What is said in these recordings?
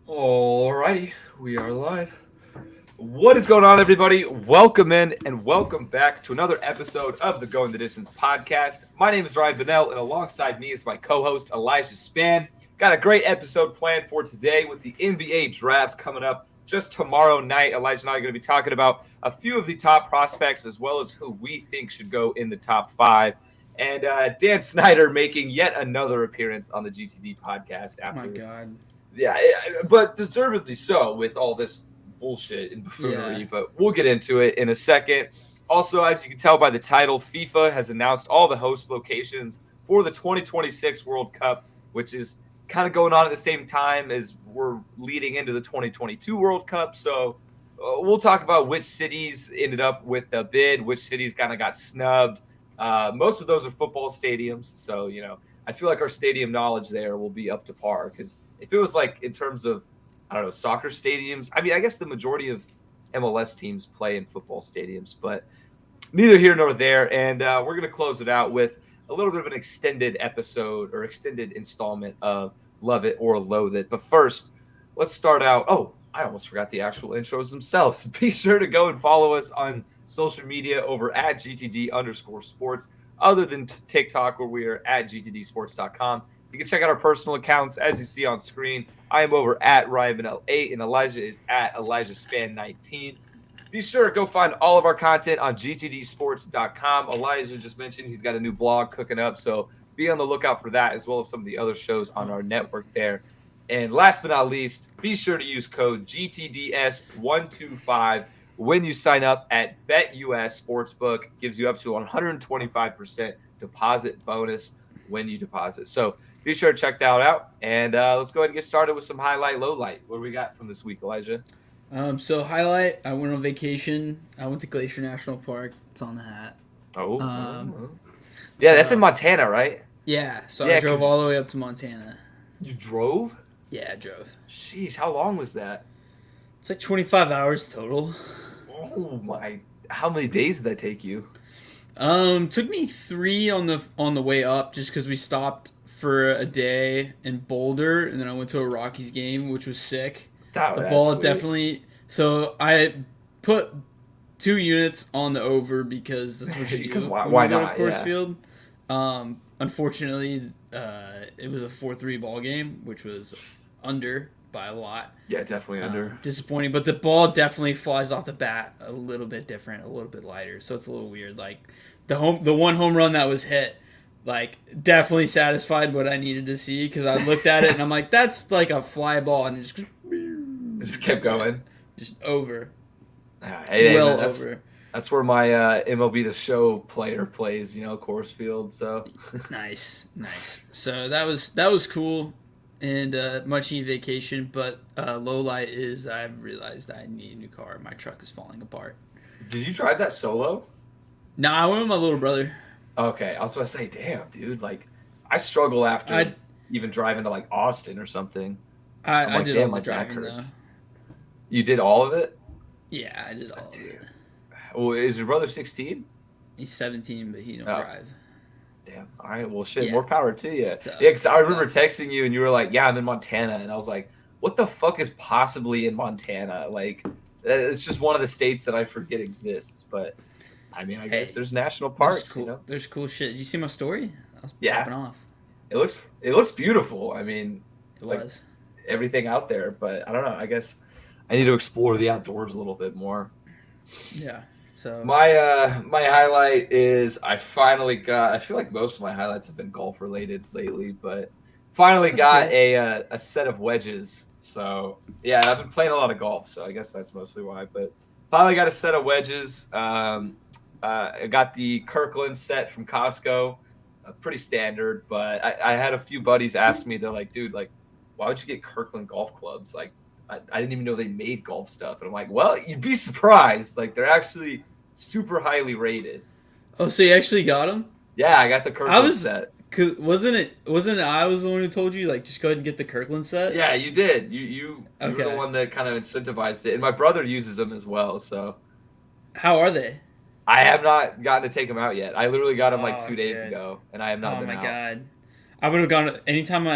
Alrighty, we are live. What is going on, everybody? Welcome in and welcome back to another episode of the Going the Distance podcast. My name is Ryan Bennell, and alongside me is my co-host Elijah Span. Got a great episode planned for today with the NBA draft coming up just tomorrow night. Elijah and I are going to be talking about a few of the top prospects as well as who we think should go in the top five. And Dan Snyder making yet another appearance on the GTD podcast My after God. yeah, but deservedly so with all this bullshit and buffoonery. Yeah. But we'll get into it in a second. Also, as you can tell by the title, FIFA has announced all the host locations for the 2026 World Cup, which is kind of going on at the same time as we're leading into the 2022 World Cup. So we'll talk about which cities ended up with the bid, which cities kind of got snubbed. Most of those are football stadiums. So, I feel like our stadium knowledge there will be up to par because if it was like in terms of, I don't know, soccer stadiums, I mean, I guess the majority of MLS teams play in football stadiums, but neither here nor there. And we're going to close it out with a little bit of an extended episode or extended installment of Love It or Loathe It. But first, let's start out. Oh, I almost forgot the actual intros themselves. Be sure to go and follow us on social media over at GTD_sports, other than TikTok, where we are at GTDsports.com. You can check out our personal accounts as you see on screen. I am over at RyanBennell8, and Elijah is at ElijahSpan19. Be sure to go find all of our content on gtdsports.com. Elijah just mentioned he's got a new blog cooking up, so be on the lookout for that as well as some of the other shows on our network there. And last but not least, be sure to use code GTDS125 when you sign up at BetUS Sportsbook. Gives you up to 125% deposit bonus when you deposit. So be sure to check that out. And let's go ahead and get started with some highlight, low light. What do we got from this week, Elijah? So highlight, I went on vacation. I went to Glacier National Park. It's on the hat. Yeah, that's in Montana, right? Yeah, so Yeah, I drove all the way up to Montana. You drove? Yeah, I drove. Sheesh, how long was that? It's like 25 hours total. Oh my! How many days did that take you? Took me 3 on the way up just because we stopped for a day in Boulder, and then I went to a Rockies game, which was sick. Oh, The that's ball sweet. definitely. So I put 2 units on the over because that's what you Because do. why when you go not? to Coors Yeah. Field. Unfortunately, it was a 4-3 ball game, which was under by a lot. Yeah, definitely under. Disappointing, but the ball definitely flies off the bat a little bit different, a little bit lighter, so it's a little weird. Like the one home run that was hit, like definitely satisfied what I needed to see because I looked at it and I'm like, that's like a fly ball, and it Just kept going. just over, Hey, well that's, over. That's where my MLB The Show player plays, Coors Field. So Nice. So that was cool, and much needed vacation. But low light is I've realized I need a new car. My truck is falling apart. did you drive that solo? No, I went with my little brother. Okay, I was about to say, damn, dude. Like, I struggle after even driving to like Austin or something. I'm I like, did damn, all the my back driving hurts. though. You did all of it? Yeah, I did all of Damn. it. Well, is your brother 16? He's 17, but he don't Oh. drive. Damn. All right. Well, shit. Yeah. More power to you. It's tough. Yeah, because I It's remember tough. texting you and you were like, "Yeah, I'm in Montana," and I was like, "What the fuck is possibly in Montana?" Like, it's just one of the states that I forget exists. But I mean, I guess Hey, there's national There's parks. cool. There's cool shit. Did you see my story? I was Yeah. popping off. It looks beautiful. I mean, It like, was. everything out there. But I don't know. I guess I need to explore the outdoors a little bit more. Yeah. So My highlight is I finally got. I feel like most of my highlights have been golf related lately, but finally That's got cool. a set of wedges. So yeah, and I've been playing a lot of golf, so I guess that's mostly why. But finally got a set of wedges. I got the Kirkland set from Costco, pretty standard. But I had a few buddies ask me, they're like, "Dude, like, why would you get Kirkland golf clubs? Like, I didn't even know they made golf stuff." And I'm like, "Well, you'd be surprised. Like, they're actually super highly rated." Oh, so you actually got him? Yeah, I got the I Kirkland was. set. Cause wasn't it I was the one who told you like just go ahead and get the Kirkland set? Yeah, you did. You were the Okay. one that kind of incentivized it, and my brother uses them as well. So How are they? I have not gotten to take them out yet. I literally got them like Oh, 2 days dude. ago, and I have not Oh been my out. god. I would have gone anytime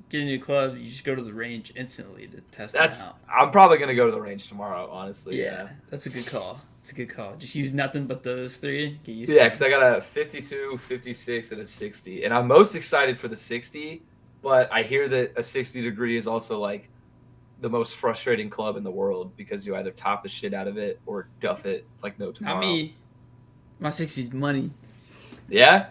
get a new club, you just go to the range instantly to test them out. I'm probably gonna go to the range tomorrow. Honestly, Yeah, that's a good call. It's a good call. Just use nothing but those three. Get used Yeah, to because them. I got a 52, 56, and a 60. And I'm most excited for the 60, but I hear that a 60 degree is also like the most frustrating club in the world because you either top the shit out of it or duff it like no Not tomorrow. me. My 60's money. Yeah?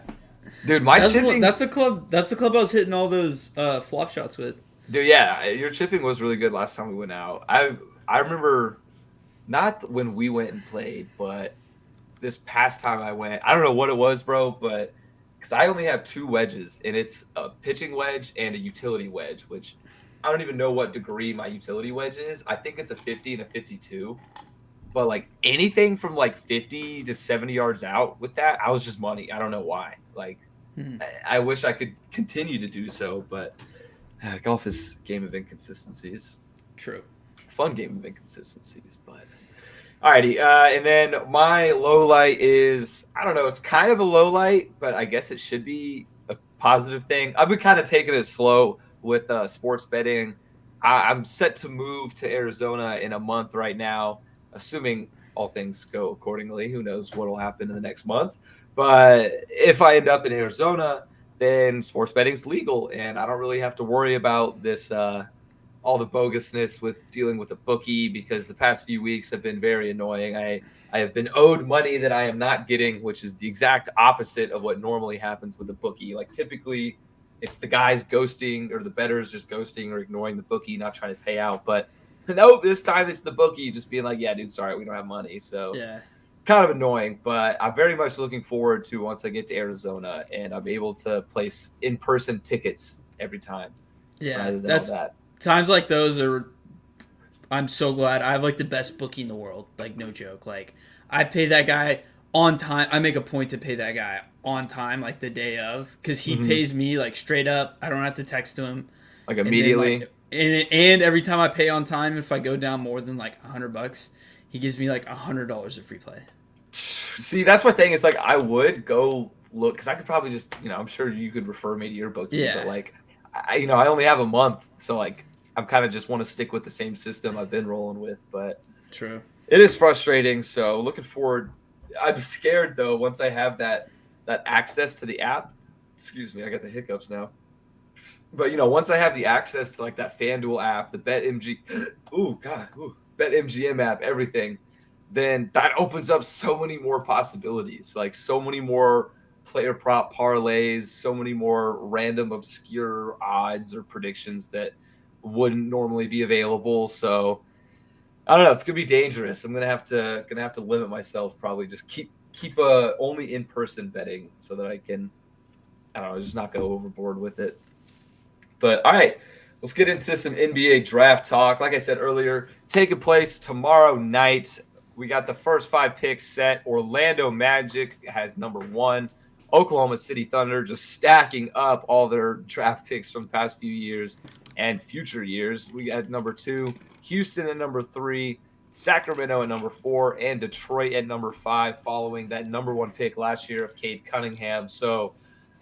Dude, my chipping. That's a club. That's the club I was hitting all those flop shots with. Dude, yeah, your chipping was really good last time we went out. I remember not when we went and played, but this past time I went. I don't know what it was, bro, but because I only have two wedges, and it's a pitching wedge and a utility wedge, which I don't even know what degree my utility wedge is. I think it's a 50 and a 52. But like anything from like 50 to 70 yards out with that, I was just money. I don't know why. Like, I wish I could continue to do so, but golf is a game of inconsistencies. True. Fun game of inconsistencies, but alrighty. And then my low light is, I don't know, it's kind of a low light, but I guess it should be a positive thing. I've been kind of taking it slow with sports betting. I'm set to move to Arizona in a month right now, assuming all things go accordingly. Who knows what will happen in the next month? But if I end up in Arizona, then sports betting's legal, and I don't really have to worry about this all the bogusness with dealing with a bookie because the past few weeks have been very annoying. I have been owed money that I am not getting, which is the exact opposite of what normally happens with a bookie. Like typically it's the guys ghosting or the bettors just ghosting or ignoring the bookie, not trying to pay out. But nope, this time it's the bookie just being like, yeah, dude, sorry, we don't have money. So Yeah. kind of annoying, but I'm very much looking forward to once I get to Arizona and I'm able to place in-person tickets every time. Yeah. Rather than That's all that. times like those are. I'm so glad I have like the best bookie in the world. Like no joke. Like I pay that guy on time. I make a point to pay that guy on time, like the day of, because he pays me like straight up. I don't have to text to him. Like And then immediately. like and every time I pay on time, if I go down more than like $100, he gives me like $100 of free play. See, that's my thing. It's like I would go look because I could probably just, I'm sure you could refer me to your bookie, Yeah. but like, I only have a month, so like, I'm kind of just want to stick with the same system I've been rolling with. But True. it is frustrating. So looking forward. I'm scared though. Once I have that access to the app, excuse me, I got the hiccups now. But once I have the access to like that FanDuel app, the BetMG, BetMGM app, everything, then that opens up so many more possibilities, like so many more player prop parlays, so many more random obscure odds or predictions that wouldn't normally be available. So I don't know, it's gonna be dangerous. I'm gonna have to limit myself, probably just keep only in person betting so that I can, I don't know, just not go overboard with it. But all right, let's get into some NBA draft talk. Like I said earlier, taking place tomorrow night. We got the first 5 picks set. Orlando Magic has number 1. Oklahoma City Thunder just stacking up all their draft picks from the past few years and future years. We got number 2, Houston at number 3, Sacramento at number 4, and Detroit at number 5, following that number 1 pick last year of Cade Cunningham. So,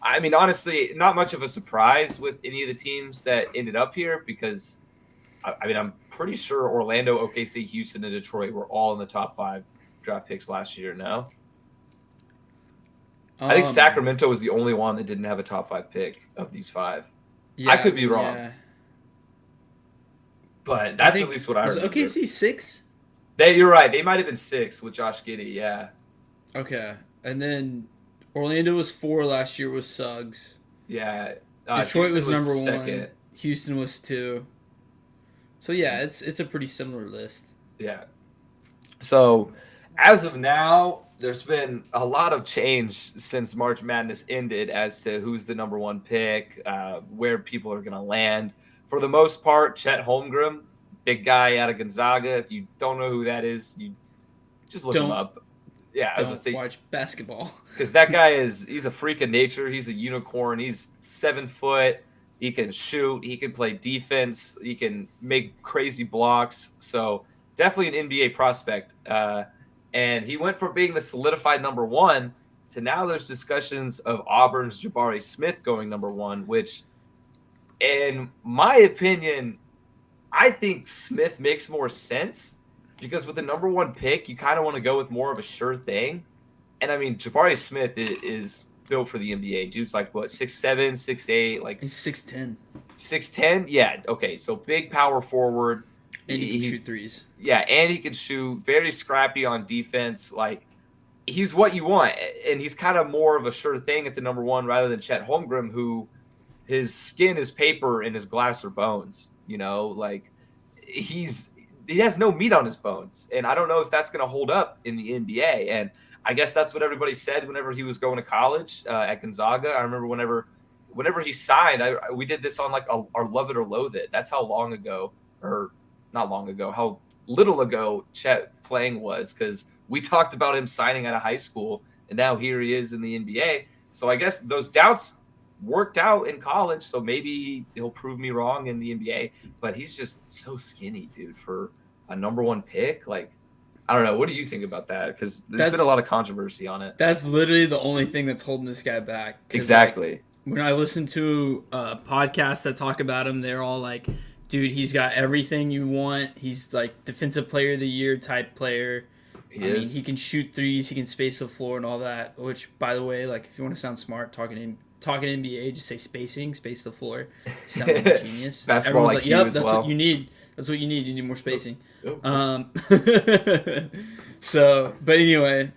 I mean, honestly, not much of a surprise with any of the teams that ended up here because, I mean, I'm pretty sure Orlando, OKC, Houston, and Detroit were all in the top 5 draft picks last year. No, I think Sacramento was the only one that didn't have a top 5 pick of these 5. Yeah, I could be wrong, yeah. but that's at least what I remember. Was OKC 6? You're right. They might have been 6 with Josh Giddey. Yeah. Okay, and then Orlando was 4 last year with Suggs. Yeah. Detroit Houston was number second. 1. Houston was 2. So yeah, it's a pretty similar list. Yeah. So as of now, there's been a lot of change since March Madness ended as to who's the number 1 pick, where people are going to land. For the most part, Chet Holmgren, big guy out of Gonzaga. If you don't know who that is, you just look him up. Yeah, I was gonna say, watch basketball because that guy he's a freak of nature. He's a unicorn. He's 7 foot. He can shoot. He can play defense. He can make crazy blocks. So definitely an NBA prospect. And he went from being the solidified number 1 to now there's discussions of Auburn's Jabari Smith going number 1, which In my opinion, I think Smith makes more sense because with the number one pick, you kind of want to go with more of a sure thing. And I mean, Jabari Smith is built for the NBA. Dude's like what, 6'7", 6'8", like He's 6'10". 6'10". Yeah, okay. So big power forward. And he can shoot threes. Yeah, and he can shoot. Very scrappy on defense. Like he's what you want, and he's kind of more of a sure thing at the number one rather than Chet Holmgren, who his skin is paper and his glass are bones. You know, like he has no meat on his bones, and I don't know if that's going to hold up in the NBA. And I guess that's what everybody said whenever he was going to college at Gonzaga. I remember whenever he signed, we did this on like our Love It or Loathe It. That's how long ago, or not long ago, how little ago Chet playing was, because we talked about him signing out of high school, and now here he is in the NBA. So I guess those doubts worked out in college, so maybe he'll prove me wrong in the NBA. But he's just so skinny, dude, for a number one pick. Like, I don't know. What do you think about that? Because there's been a lot of controversy on it. That's literally the only thing that's holding this guy back. Exactly. Like, when I listen to podcasts that talk about him, they're all like, dude, he's got everything you want. He's like defensive player of the year type player. I mean, he can shoot threes, he can space the floor and all that. Which, by the way, like if you want to sound smart, talking NBA, just say spacing, space the floor. You sound like a genius. Basketball Everyone's like, yep, that's what you need. That's what you need. You need more spacing. So, but anyway,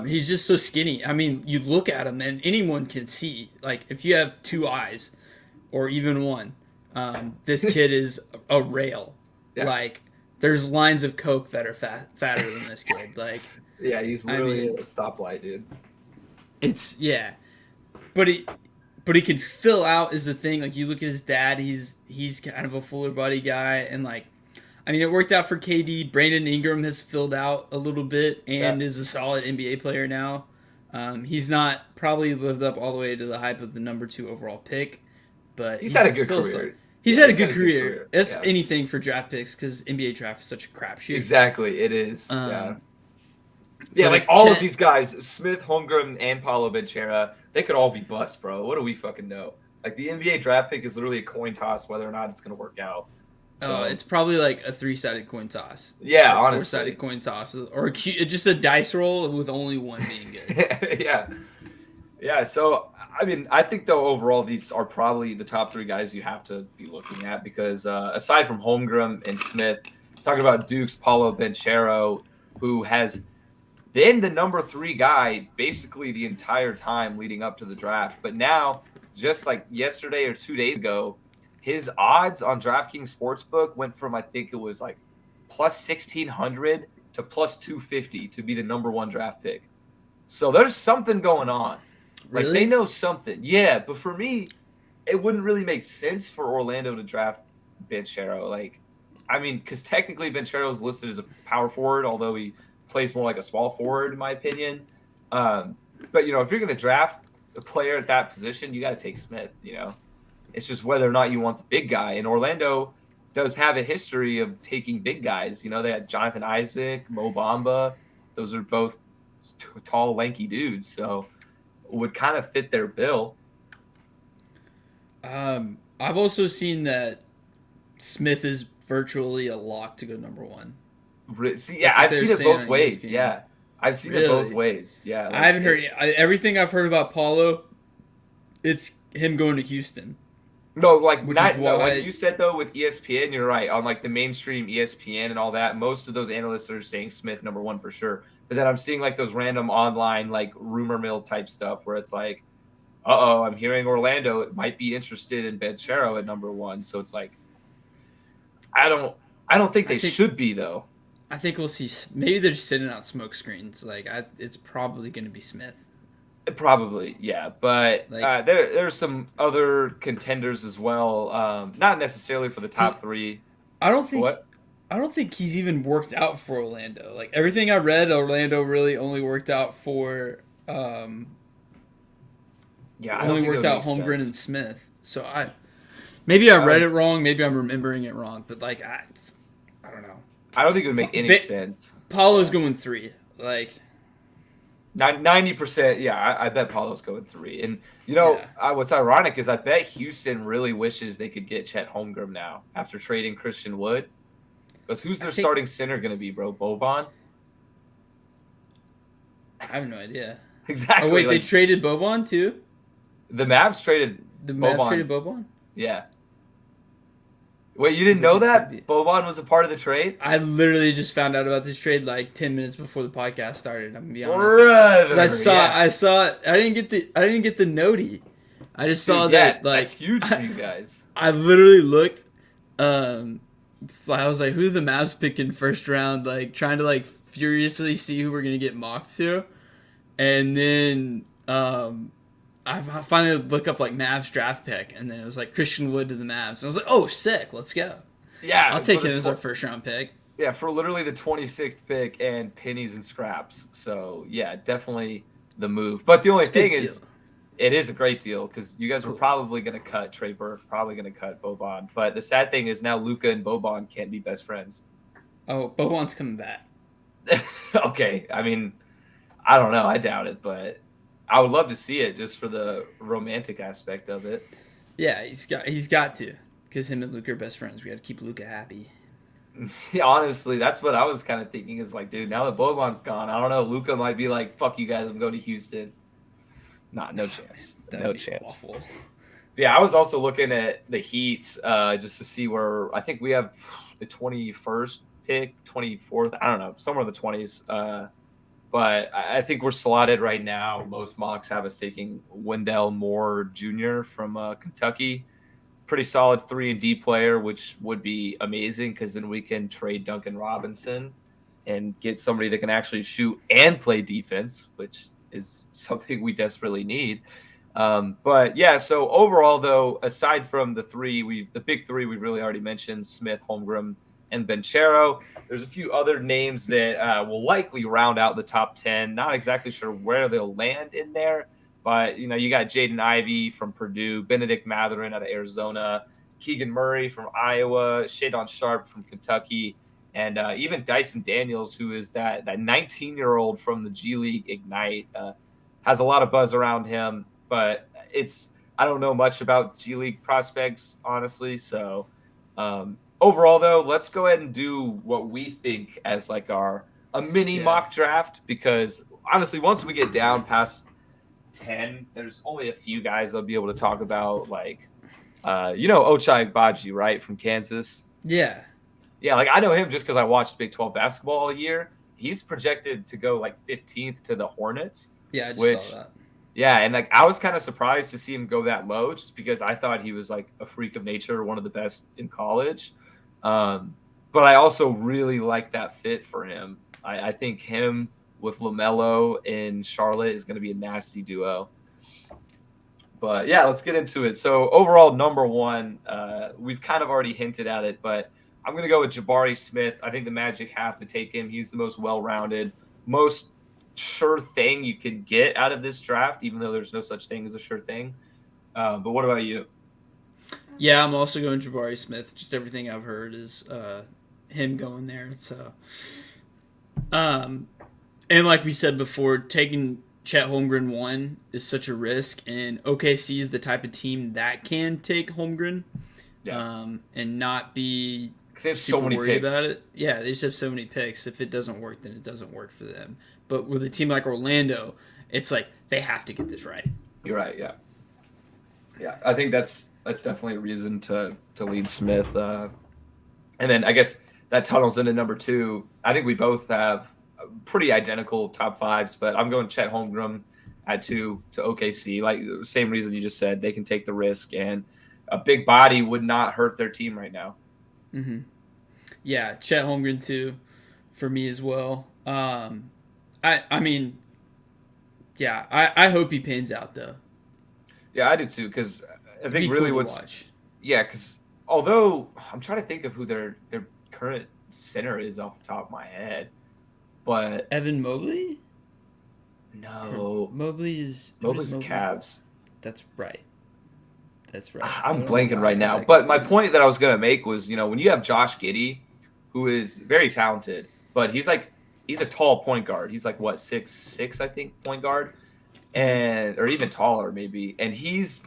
he's just so skinny. I mean, you look at him and anyone can see. Like if you have two eyes, or even one, this kid is a rail. Yeah. Like there's lines of coke that are fatter than this kid. Like yeah, he's literally a stoplight, dude. It's but he can fill out is the thing. Like you look at his dad, he's kind of a fuller body guy, and like I mean it worked out for KD. Brandon Ingram has filled out a little bit and is a solid NBA player now. He's not probably lived up all the way to the hype of the number 2 overall pick, but he's had a good career. He's had a good career. That's anything for draft picks because NBA draft is such a crapshoot. Exactly, it is. Yeah, like all of these guys, Smith, Holmgren, and Paolo Banchero, they could all be busts, bro. What do we fucking know? Like the NBA draft pick is literally a coin toss whether or not it's going to work out. So, it's probably like a 3-sided coin toss. Yeah, honestly. 4-sided coin toss. Or just a dice roll with only one being good. Yeah, so, I mean, I think, though, overall, these are probably the top 3 guys you have to be looking at because aside from Holmgren and Smith, talking about Duke's Paolo Banchero, who has been the number 3 guy basically the entire time leading up to the draft. But now, just like yesterday or 2 days ago, his odds on DraftKings Sportsbook went from, I think it was like plus 1,600 to plus 250 to be the number 1 draft pick. So there's something going on. Like, really? they know something. Yeah, but for me, it wouldn't really make sense for Orlando to draft Banchero. Like, I mean, because technically Banchero is listed as a power forward, although he plays more like a small forward, in my opinion. But, you know, if you're going to draft a player at that position, you got to take Smith, you know. It's just whether or not you want the big guy. And Orlando does have a history of taking big guys. You know, they had Jonathan Isaac, Mo Bamba. Those are both tall, lanky dudes. So would kind of fit their bill. I've also seen that Smith is virtually a lock to go number 1. See, yeah, I've seen it both ways. ESPN. Yeah, I've seen it both ways. Yeah, like, I haven't heard everything I've heard about Paulo. It's him going to Houston. No, like like you said though with ESPN, you're right on like the mainstream ESPN and all that. Most of those analysts are saying Smith number 1 for sure. But then I'm seeing like those random online like rumor mill type stuff where it's like, I'm hearing Orlando might be interested in Banchero at number 1. So it's like, I don't think they should be though. I think we'll see. Maybe they're just sitting out smoke screens. Like it's probably going to be Smith. Probably, yeah, but like, there's some other contenders as well. Not necessarily for the top 3. I don't think he's even worked out for Orlando. Like everything I read, Orlando really only worked out for. Only worked out Holmgren and Smith. So I read it wrong. Maybe I'm remembering it wrong. But like I don't know. I don't think it would make any sense. Paulo's going 3. Like. 90%. Yeah, I bet Paulo's going 3. And Yeah. what's ironic is I bet Houston really wishes they could get Chet Holmgren now after trading Christian Wood. Because who's I their think starting center going to be, bro? Boban? I have no idea. Oh Exactly. wait, they Like traded Boban too. the Mavs traded The Mavs Boban. traded Boban. Yeah. Wait, you didn't Which know is gonna that be. Boban was a part of the trade, I literally just found out about this trade like 10 minutes before the podcast started. I'm gonna be honest. Because brother? Yeah, I saw, I didn't get the notey. I just saw dude. Yeah, that that's like, huge for you guys. I literally looked. Um, I was like, who the Mavs picking first round? Like trying to like furiously see who we're gonna get mocked to, and then I finally look up like Mavs draft pick, and then it was like Christian Wood to the Mavs, and I was like, oh sick, let's go. Yeah, I'll take him as our first round pick. yeah, for literally the 26th pick and pennies and scraps. So yeah, definitely the move. But the only It's a good thing deal. is, it is a great deal because you guys were Cool. probably going to cut Trey Burke, probably going to cut Boban. But the sad thing is now Luka and Boban can't be best friends. Oh, Boban's coming back. Okay, I mean, I don't know, I doubt it, but I would love to see it just for the romantic aspect of it. Yeah, he's got to, because him and Luka are best friends. We got to keep Luka happy. Yeah, honestly, that's what I was kind of thinking. Is like, dude, now that Boban's gone, I don't know. Luka might be like, "Fuck you guys, I'm going to Houston." Nah, no chance. That No would be chance. awful. Yeah, I was also looking at the Heat just to see where I think we have the 21st pick, 24th. I don't know, somewhere in the 20s. But I think we're slotted right now. Most mocks have us taking Wendell Moore Jr. from Kentucky. Pretty solid 3-and-D player, which would be amazing because then we can trade Duncan Robinson and get somebody that can actually shoot and play defense, which is something we desperately need. But yeah, so overall, though, aside from the big three we've really already mentioned, Smith, Holmgren, and Banchero, there's a few other names that will likely round out the top 10. Not exactly sure where they'll land in there, but you got Jaden Ivey from Purdue, Benedict Mathurin out of Arizona, Keegan Murray from Iowa, Shadon Sharp from Kentucky, and even Dyson Daniels, who is that 19-year-old from the G League Ignite, has a lot of buzz around him. But I don't know much about G League prospects, honestly. So overall, though, let's go ahead and do what we think as like a mini mock draft, because honestly, once we get down past 10, there's only a few guys I'll be able to talk about, like Ochai Agbaji, right, from Kansas. Yeah. Yeah, like I know him just because I watched Big 12 basketball all year. He's projected to go like 15th to the Hornets. Yeah, I just saw that. Yeah, and like I was kind of surprised to see him go that low, just because I thought he was like a freak of nature, one of the best in college. But I also really like that fit for him. I think him with LaMelo in Charlotte is going to be a nasty duo. But yeah, let's get into it. So overall, number one, we've kind of already hinted at it, but I'm going to go with Jabari Smith. I think the Magic have to take him. He's the most well-rounded, most sure thing you can get out of this draft, even though there's no such thing as a sure thing. But what about you? Yeah, I'm also going Jabari Smith. Just everything I've heard is him going there. So, and like we said before, taking Chet Holmgren 1 is such a risk, and OKC is the type of team that can take Holmgren, and not be they have super so many worried picks about it. Yeah, they just have so many picks. If it doesn't work, then it doesn't work for them. But with a team like Orlando, it's like they have to get this right. You're right. Yeah. Yeah, I think that's definitely a reason to lead Smith. And then I guess that tunnels into number 2. I think we both have pretty identical top 5s, but I'm going Chet Holmgren at 2 to OKC. Like the same reason you just said, they can take the risk, and a big body would not hurt their team right now. Mm-hmm. Yeah, Chet Holmgren 2 for me as well. I mean, yeah, I hope he pans out though. Yeah, I do too, because I think really cool what's because although I'm trying to think of who their current center is off the top of my head, but Evan Mobley? No, Mobley's Cavs. That's right. That's right. I'm blanking right now, but my point that I was gonna make was, when you have Josh Giddey, who is very talented, but he's like he's a tall point guard. He's like what 6'6", I think, point guard, Mhm. and or even taller maybe. And he's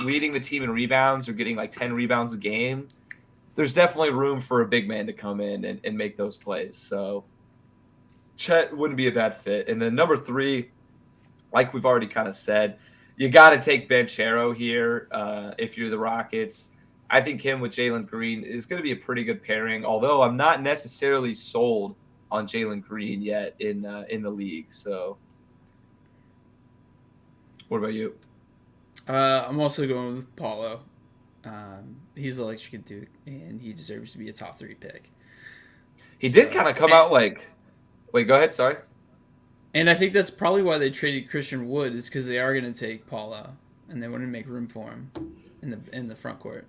leading the team in rebounds or getting like 10 rebounds a game. There's definitely room for a big man to come in and make those plays. So Chet wouldn't be a bad fit. And then number 3, like we've already kind of said, you got to take Banchero here if you're the Rockets. I think him with Jalen Green is going to be a pretty good pairing, although I'm not necessarily sold on Jalen Green yet in the league. So what about you? I'm also going with Paulo. He's electric at Duke, and he deserves to be a top 3 pick. He did So, kind of come out like, wait, go ahead. Sorry. and I think that's probably why they traded Christian Wood, is because they are going to take Paulo, and they want to make room for him in the front court.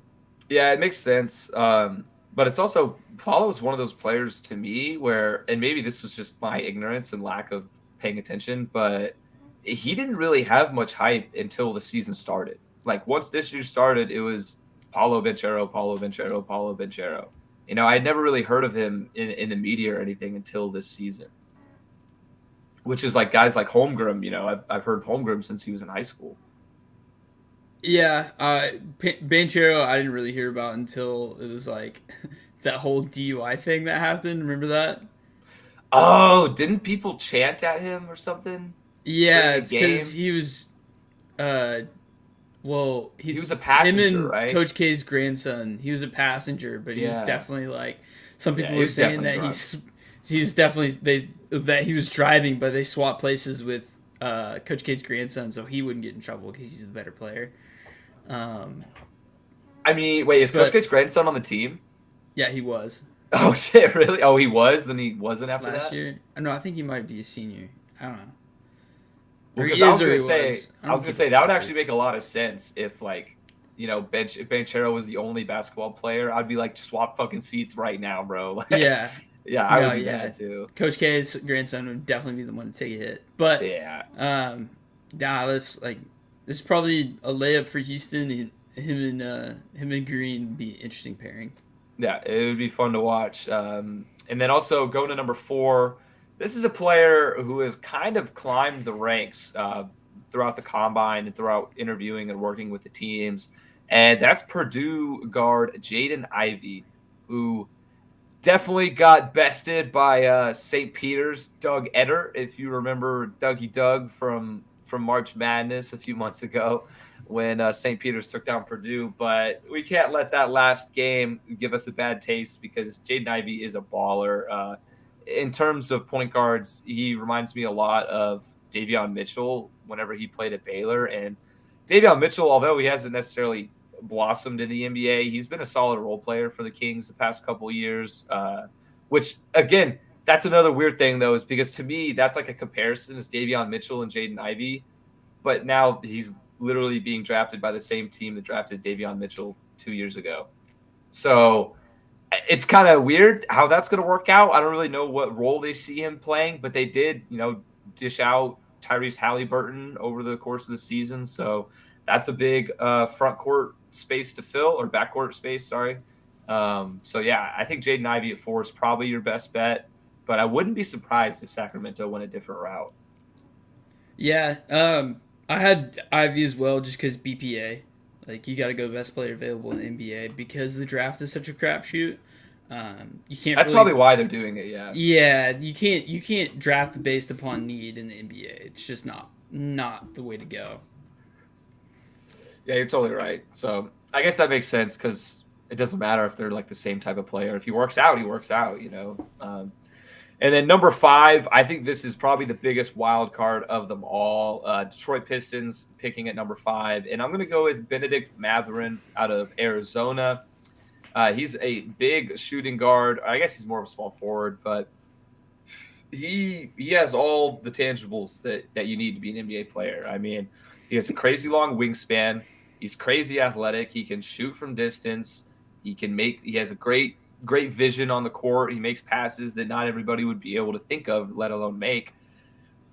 Yeah, it makes sense. But it's also Paulo is one of those players to me where, and maybe this was just my ignorance and lack of paying attention, but he didn't really have much hype until the season started. Like once this year started, it was Paulo Banchero, Paulo Banchero, Paulo Banchero. I had never really heard of him in the media or anything until this season, which is like guys like Holmgren. I've heard of Holmgren since he was in high school. Yeah, Banchero I didn't really hear about until it was like that whole DUI thing that happened. Remember that? Oh, didn't people chant at him or something during Yeah, the it's because game? he was, uh, well, He was a him passenger, and right? Coach K's grandson. He was a passenger, but he was Yeah. definitely like some Yeah, people he were was saying definitely that drunk. he was definitely that he was driving, but they swapped places with Coach K's grandson, so he wouldn't get in trouble because he's the better player. Um, I mean, wait, is Coach but K's grandson on the team? yeah, he was Oh shit, really? Oh, he was. Then he wasn't after last that. year. No, I think he might be a senior. I don't know. Well, Or because he is, or he was. I don't keep up that with would that actually shit. make a lot of sense if if Banchero was the only basketball player, I'd be like swap fucking seats right now, bro. Like, Yeah. yeah, I No, would do yeah. that too. Coach K's grandson would definitely be the one to take a hit. But Yeah, um nah, this is probably a layup for Houston, and him and Green would be an interesting pairing. yeah, it would be fun to watch. And then also going to number 4, this is a player who has kind of climbed the ranks throughout the combine and throughout interviewing and working with the teams, and that's Purdue guard Jaden Ivey, who definitely got bested by St. Peter's Doug Eder. If you remember Dougie Doug from March Madness a few months ago, when St. Peter's took down Purdue. But we can't let that last game give us a bad taste because Jaden Ivey is a baller. In terms of point guards, he reminds me a lot of Davion Mitchell whenever he played at Baylor. And Davion Mitchell, although he hasn't necessarily blossomed in the NBA, he's been a solid role player for the Kings the past couple of years. Which again, that's another weird thing though, is because to me that's like a comparison is Davion Mitchell and Jaden Ivey, but now he's literally being drafted by the same team that drafted Davion Mitchell 2 years ago. So it's kind of weird how that's going to work out. I don't really know what role they see him playing, but they did, dish out Tyrese Halliburton over the course of the season. So that's a big front court space to fill, or backcourt space, sorry. So yeah, I think Jaden Ivey at 4 is probably your best bet, but I wouldn't be surprised if Sacramento went a different route. Yeah, I had Ivy as well just because BPA. Like, you got to go best player available in the NBA because the draft is such a crapshoot. You can't That's probably really. why they're doing it. Yeah. Yeah, you can't draft based upon need in the NBA. It's just not the way to go. Yeah, you're totally right. So I guess that makes sense because it doesn't matter if they're like the same type of player. If he works out, he works out. And then number 5, I think this is probably the biggest wild card of them all. Detroit Pistons picking at number 5. And I'm going to go with Benedict Mathurin out of Arizona. He's a big shooting guard. I guess he's more of a small forward, but he has all the tangibles that you need to be an NBA player. I mean, he has a crazy long wingspan. He's crazy athletic. He can shoot from distance. He has a great vision on the court. He makes passes that not everybody would be able to think of, let alone make.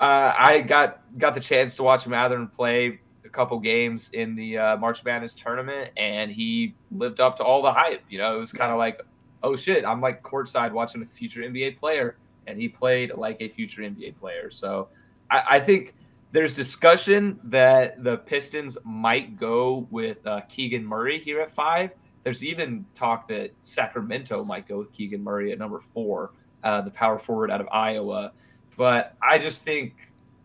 I got the chance to watch Mathurin play a couple games in the March Madness tournament, and he lived up to all the hype. It was kind Yeah. of like, oh shit, I'm like courtside watching a future NBA player. and he played like a future NBA player. So I think there's discussion that the Pistons might go with Keegan Murray here at 5. There's even talk that Sacramento might go with Keegan Murray at number 4, the power forward out of Iowa. But I just think,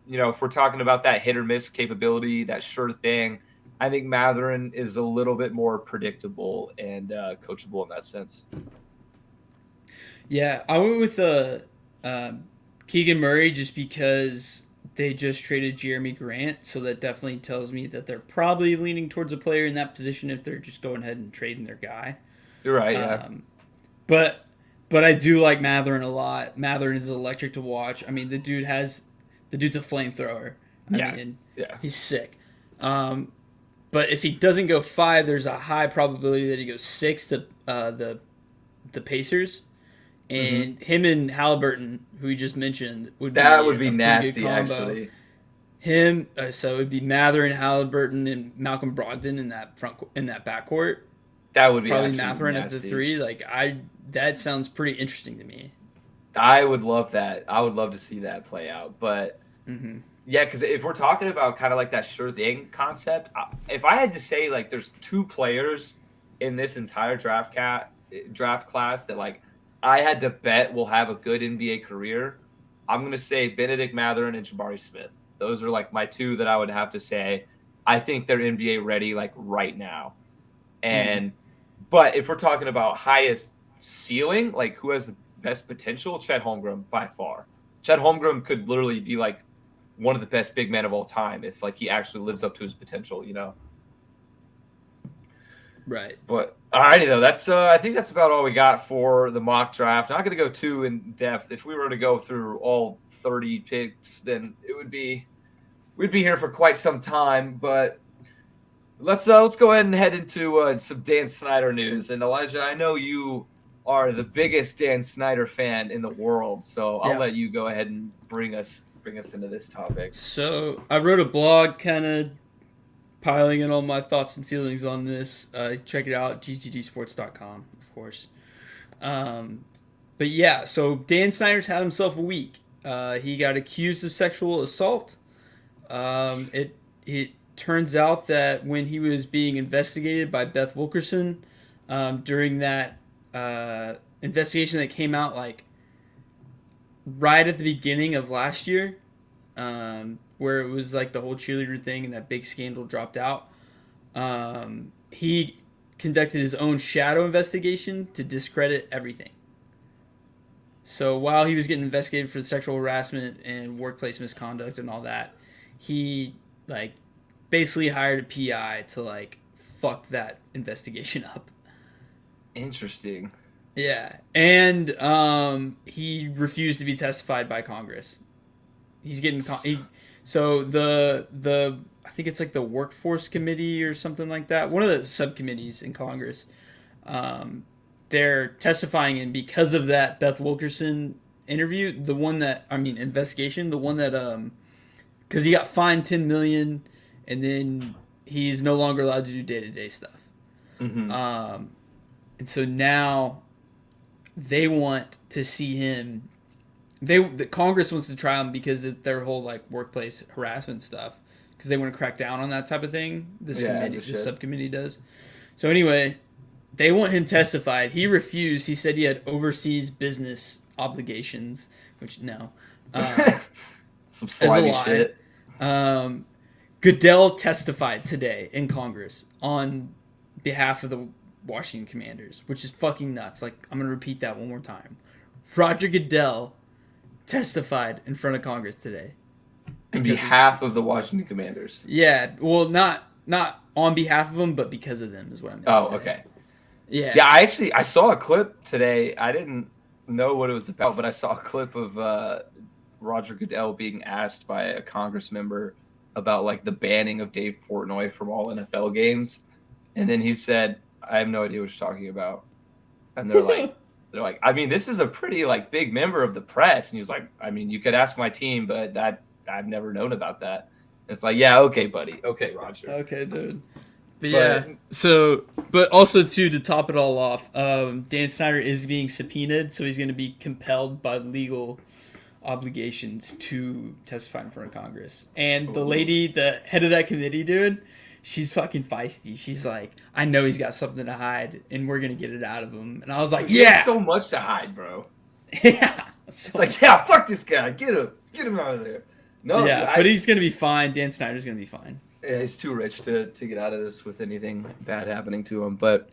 if we're talking about that hit or miss capability, that sure thing, I think Mathurin is a little bit more predictable and coachable in that sense. Yeah, I went with Keegan Murray just because they just traded Jeremy Grant, so that definitely tells me that they're probably leaning towards a player in that position if they're just going ahead and trading their guy. You're right, yeah. But I do like Mathurin a lot. Mathurin is electric to watch. I mean, the dude's a flamethrower. I mean, he's sick. But if he doesn't go 5, there's a high probability that he goes 6 to the Pacers. And him and Halliburton, who we just mentioned, would be nasty, actually. So it would be Mathurin, Halliburton, and Malcolm Brogdon in that backcourt. That would be probably Mathurin nasty. at the 3. That sounds pretty interesting to me. I would love that. I would love to see that play out. But yeah, because if we're talking about kind of like that sure thing concept, if I had to say like there's 2 players in this entire draft class that like I had to bet will have a good NBA career, I'm going to say Benedict Mathurin and Jabari Smith. Those are like my 2 that I would have to say I think they're NBA ready like right now. And but if we're talking about highest ceiling, like who has the best potential, Chet Holmgren by far. Chet Holmgren could literally be like one of the best big men of all time if like he actually lives up to his potential, Right. But alrighty though, that's I think that's about all we got for the mock draft. I'm not going to go too in depth. If we were to go through all 30 picks, then we'd be here for quite some time. But let's go ahead and head into some Dan Snyder news. And Elijah, I know you are the biggest Dan Snyder fan in the world, so I'll let you go ahead and bring us into this topic. So I wrote a blog kind of piling in all my thoughts and feelings on this. Check it out, gtdsports.com, of course. But yeah, so Dan Snyder's had himself a week. He got accused of sexual assault. It turns out that when he was being investigated by Beth Wilkerson, during that investigation that came out like right at the beginning of last year, where it was like the whole cheerleader thing and that big scandal dropped out. He conducted his own shadow investigation to discredit everything. So while he was getting investigated for sexual harassment and workplace misconduct and all that, he like basically hired a PI to like fuck that investigation up. Interesting. Yeah, and he refused to be testified by Congress. He's getting so the I think it's like the Workforce Committee or something like that. One of the subcommittees in Congress. They're testifying, and because of that Beth Wilkerson interview, investigation, the one that because he got fined $10 million, and then he's no longer allowed to do day-to-day stuff. And so now they want to see him. The Congress wants to try him because of their whole like workplace harassment stuff, because they want to crack down on that type of thing. This subcommittee does. So anyway, they want him testified. He refused. He said he had overseas business obligations, which no. Some slimy shit. Goodell testified today in Congress on behalf of the Washington Commanders, which is fucking nuts. Like, I'm going to repeat that one more time. Roger Goodell testified in front of Congress today. On behalf of the Washington Commanders. Yeah, well, not on behalf of them, but because of them is what I'm saying. Oh, okay. Yeah. Yeah, I saw a clip today. I didn't know what it was about, but I saw a clip of Roger Goodell being asked by a Congress member about like the banning of Dave Portnoy from all NFL games. And then he said, I have no idea what you're talking about. And they're like, I mean, this is a pretty like big member of the press. And he was like, I mean, you could ask my team, but that I've never known about that. And it's like, yeah, okay, buddy. Okay, Roger. Okay, dude. But yeah, But but also too, to top it all off, Dan Snyder is being subpoenaed, so he's going to be compelled by legal obligations to testify in front of Congress. And the ooh, lady, the head of that committee, dude, she's fucking feisty. She's like, I know he's got something to hide, and we're gonna get it out of him. And I was like, dude, he has yeah, so much to hide, bro. yeah. It's like, yeah, fuck this guy. Get him out of there. No, dude, Yeah, but he's gonna be fine. Dan Snyder's gonna be fine. yeah, he's too rich to get out of this with anything bad happening to him. But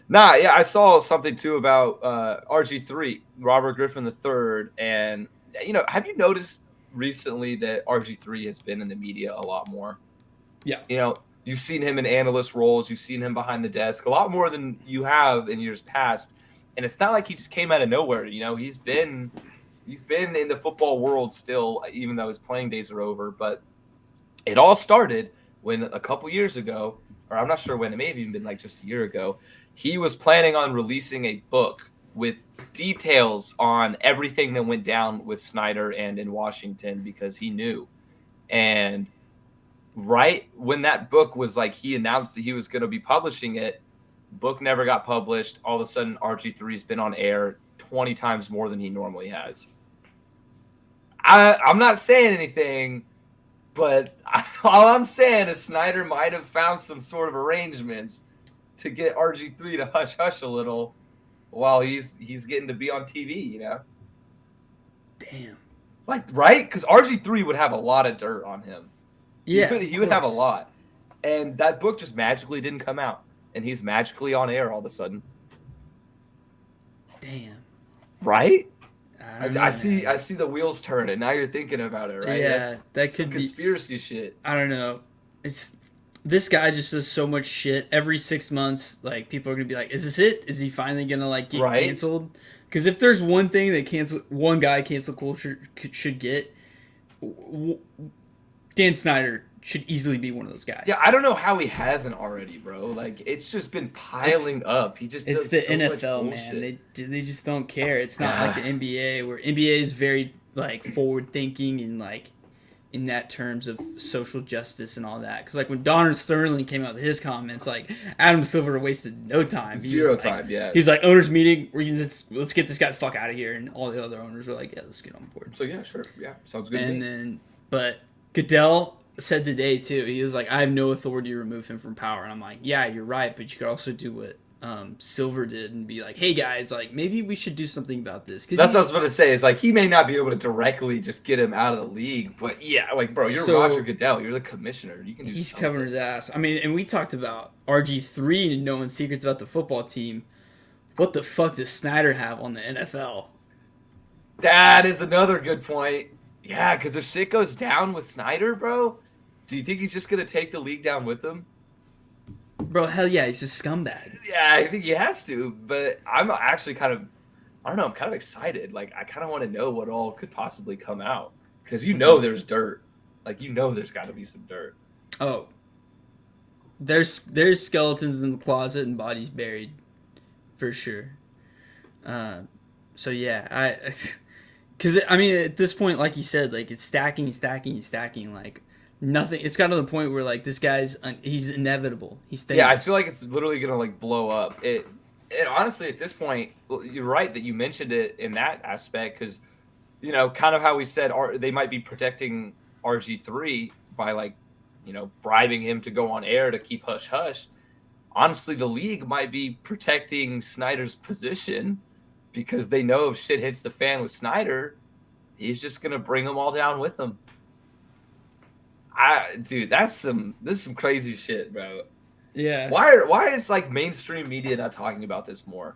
nah, yeah, I saw something too about RG3, Robert Griffin III, and have you noticed recently that RG3 has been in the media a lot more? Yeah. You've seen him in analyst roles, you've seen him behind the desk a lot more than you have in years past, and it's not like he just came out of nowhere. He's been in the football world still, even though his playing days are over. But it all started when a couple years ago, or I'm not sure when, it may have even been like just a year ago, he was planning on releasing a book with details on everything that went down with Snyder and in Washington because he knew. And right when that book was like, he announced that he was going to be publishing it, book never got published. All of a sudden, RG3's been on air 20 times more than he normally has. I'm not saying anything, but all I'm saying is Snyder might have found some sort of arrangements to get RG3 to hush hush a little while he's getting to be on TV, Damn. Like, right? Because RG3 would have a lot of dirt on him. Yeah. He would have a lot. And that book just magically didn't come out. And he's magically on air all of a sudden. Damn. Right? I see the wheels turning. Now you're thinking about it, right? Yeah, that could be conspiracy shit. I don't know. This guy just does so much shit every 6 months. Like, people are gonna be like, "Is this it? Is he finally gonna like get canceled?" Because if there's one thing that one guy cancel culture should get, Dan Snyder should easily be one of those guys. Yeah, I don't know how he hasn't already, bro. Like, it's just been piling up. He just it's does the so NFL, much man. bullshit. They just don't care. It's not like the NBA, where NBA is very like forward thinking and like in that terms of social justice and all that. Because like when Donald Sterling came out with his comments, like Adam Silver wasted no time. Zero time, yeah. He's like, owners meeting, let's get this guy the fuck out of here, and all the other owners were like, yeah, let's get on board. So yeah, sure, yeah, sounds good. And then, but Goodell said today too, he was like, I have no authority to remove him from power. And I'm like, yeah, you're right, but you could also do what Silver did and be like, hey guys, like maybe we should do something about this. That's what I was going to say. Is like he may not be able to directly just get him out of the league, but yeah, like bro, you're Roger Goodell, you're the commissioner, you can do. He's covering his ass. I mean, and we talked about RG3 and knowing secrets about the football team. What the fuck does Snyder have on the NFL? That is another good point. Yeah, because if shit goes down with Snyder, bro, do you think he's just gonna take the league down with him? Bro, hell yeah, he's a scumbag. Yeah, I think he has to. But I'm actually kind of, I don't know, I'm kind of excited. Like, I kind of want to know what all could possibly come out because there's dirt. Like, there's got to be some dirt. Oh, there's skeletons in the closet and bodies buried, for sure. So yeah, because I mean at this point, like you said, like it's stacking and stacking and stacking. Like nothing. It's got to the point where like this guy's he's inevitable. He's dangerous. Yeah, I feel like it's literally gonna like blow up. It honestly at this point, you're right that you mentioned it in that aspect because kind of how we said they might be protecting RG3 by like bribing him to go on air to keep hush hush. Honestly, the league might be protecting Snyder's position because they know if shit hits the fan with Snyder, he's just gonna bring them all down with him. Dude, this is some crazy shit, bro. Yeah. Why is like mainstream media not talking about this more?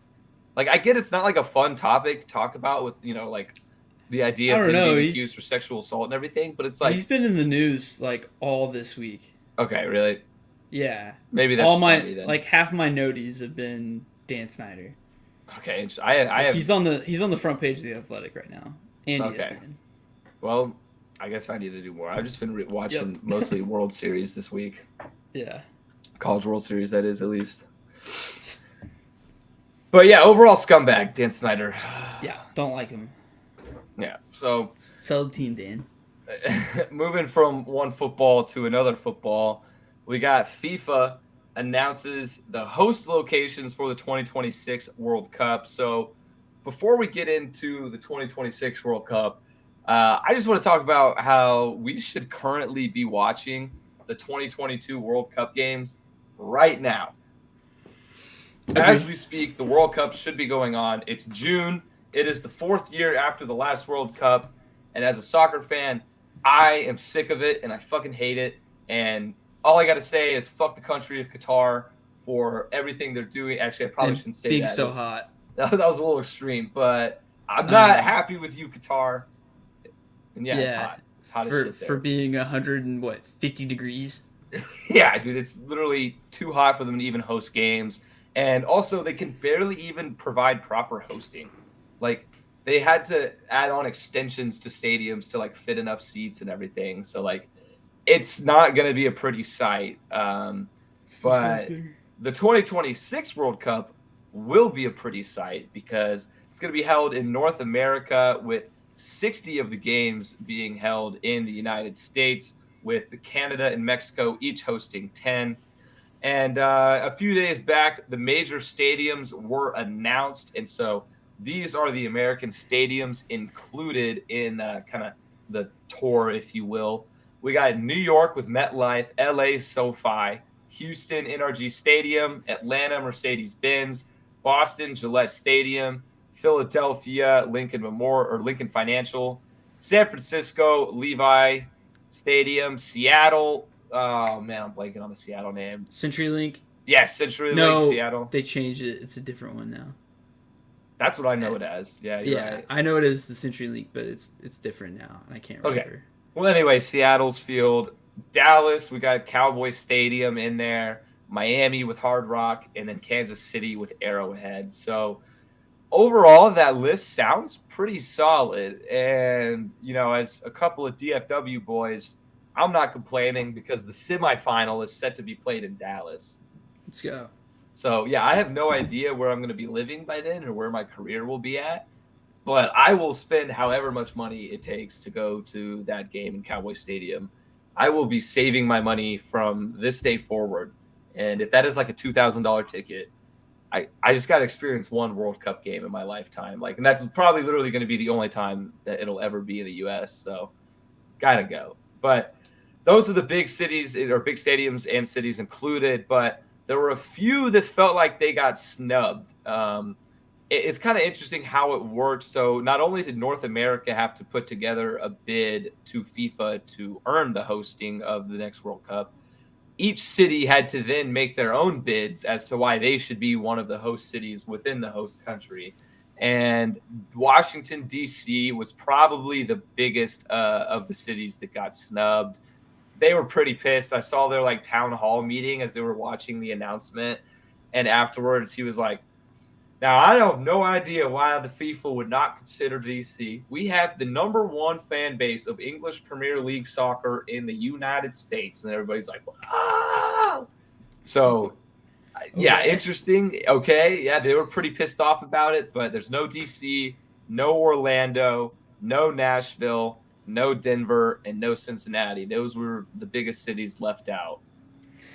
Like, I get it's not like a fun topic to talk about with like the idea of him being accused for sexual assault and everything, but it's like he's been in the news like all this week. Okay, really? Yeah. Maybe that's all my then. Like half my noties have been Dan Snyder. Okay, he's on the front page of the Athletic right now. And ESPN. Well, I guess I need to do more. I've just been watching mostly World Series this week. Yeah. College World Series, that is, at least. But yeah, overall scumbag, Dan Snyder. Yeah, don't like him. Yeah, so sell the team, Dan. Moving from one football to another football, we got FIFA announces the host locations for the 2026 World Cup. So before we get into the 2026 World Cup, I just want to talk about how we should currently be watching the 2022 World Cup games right now. As Agree. we speak, the World Cup should be going on. It's June. It is the 4th year after the last World Cup. And as a soccer fan, I am sick of it and I fucking hate it. And all I got to say is fuck the country of Qatar for everything they're doing. Actually, I probably And shouldn't say being that. so hot. That was a little extreme, but I'm not happy with you, Qatar. And yeah, it's hot. It's hot as shit there. For being 50 degrees. Yeah, dude, it's literally too hot for them to even host games. And also, they can barely even provide proper hosting. Like, they had to add on extensions to stadiums to like fit enough seats and everything. So like, it's not going to be a pretty sight. But the 2026 World Cup will be a pretty sight because it's going to be held in North America with 60 of the games being held in the United States, with Canada and Mexico each hosting 10. And a few days back, the major stadiums were announced. And so these are the American stadiums included in kind of the tour, if you will. We got New York with MetLife, LA SoFi, Houston NRG Stadium, Atlanta Mercedes-Benz, Boston Gillette Stadium, Philadelphia Lincoln Memorial or Lincoln Financial, San Francisco Levi Stadium, Seattle. Oh man, I'm blanking on the Seattle name. CenturyLink. Yes, CenturyLink, no, Seattle. They changed it. It's a different one now. That's what I know it as. Yeah, you're right. I know it is the CenturyLink, but it's different now, and I can't remember. Okay. Well, anyway, Seattle's field, Dallas, we got Cowboy Stadium in there, Miami with Hard Rock, and then Kansas City with Arrowhead. So overall, that list sounds pretty solid. And, you know, as a couple of DFW boys, I'm not complaining because the semifinal is set to be played in Dallas. Let's go. So, yeah, I have no idea where I'm going to be living by then or where my career will be at. But I will spend however much money it takes to go to that game in Cowboy Stadium. I will be saving my money from this day forward. And if that is like a $2,000 ticket, I just got to experience one World Cup game in my lifetime. Like, and that's probably literally going to be the only time that it'll ever be in the U.S. So, gotta go. But those are the big cities or big stadiums and cities included. But there were a few that felt like they got snubbed. It's kind of interesting how it worked. So not only did North America have to put together a bid to FIFA to earn the hosting of the next World Cup, each city had to then make their own bids as to why they should be one of the host cities within the host country. And Washington, D.C. was probably the biggest of the cities that got snubbed. They were pretty pissed. I saw their like town hall meeting as they were watching the announcement. And afterwards he was like, now, I have no idea why the FIFA would not consider DC. We have the #1 fan base of English Premier League soccer in the United States. And everybody's like, wow. So, yeah, interesting. Okay, yeah, they were pretty pissed off about it. But there's no DC, no Orlando, no Nashville, no Denver, and no Cincinnati. Those were the biggest cities left out.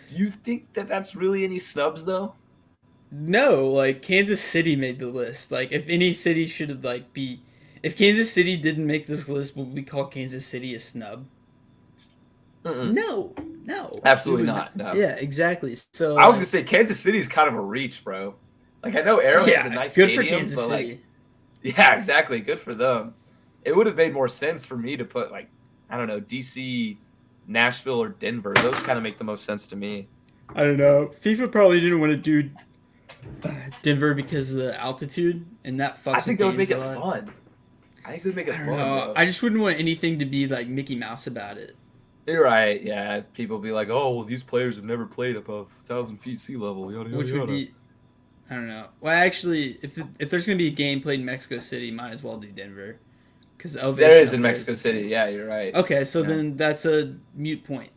Do you think that that's really any snubs, though? No, like Kansas City made the list. Like if any city should have like be, if Kansas City didn't make this list, would we call Kansas City a snub? Mm-mm. No, absolutely not. No. Yeah, exactly. So I was gonna say Kansas City is kind of a reach, bro. Like I know Arrowhead's a nice good stadium, for Kansas but City. Yeah, exactly. Good for them. It would have made more sense for me to put like I don't know DC, Nashville, or Denver. Those kind of make the most sense to me. I don't know. FIFA probably didn't want to do Denver because of the altitude, and that fucks. I think that would make it fun. I think it would make it fun. Bro. I just wouldn't want anything to be like Mickey Mouse about it. You're right. Yeah, people be like, "Oh, well, these players have never played above 1,000 feet sea level." Yada, yada, which would be, I don't know. Well, actually, if there's gonna be a game played in Mexico City, might as well do Denver, because there is in Mexico City. Yeah, you're right. Okay, so then that's a mute point.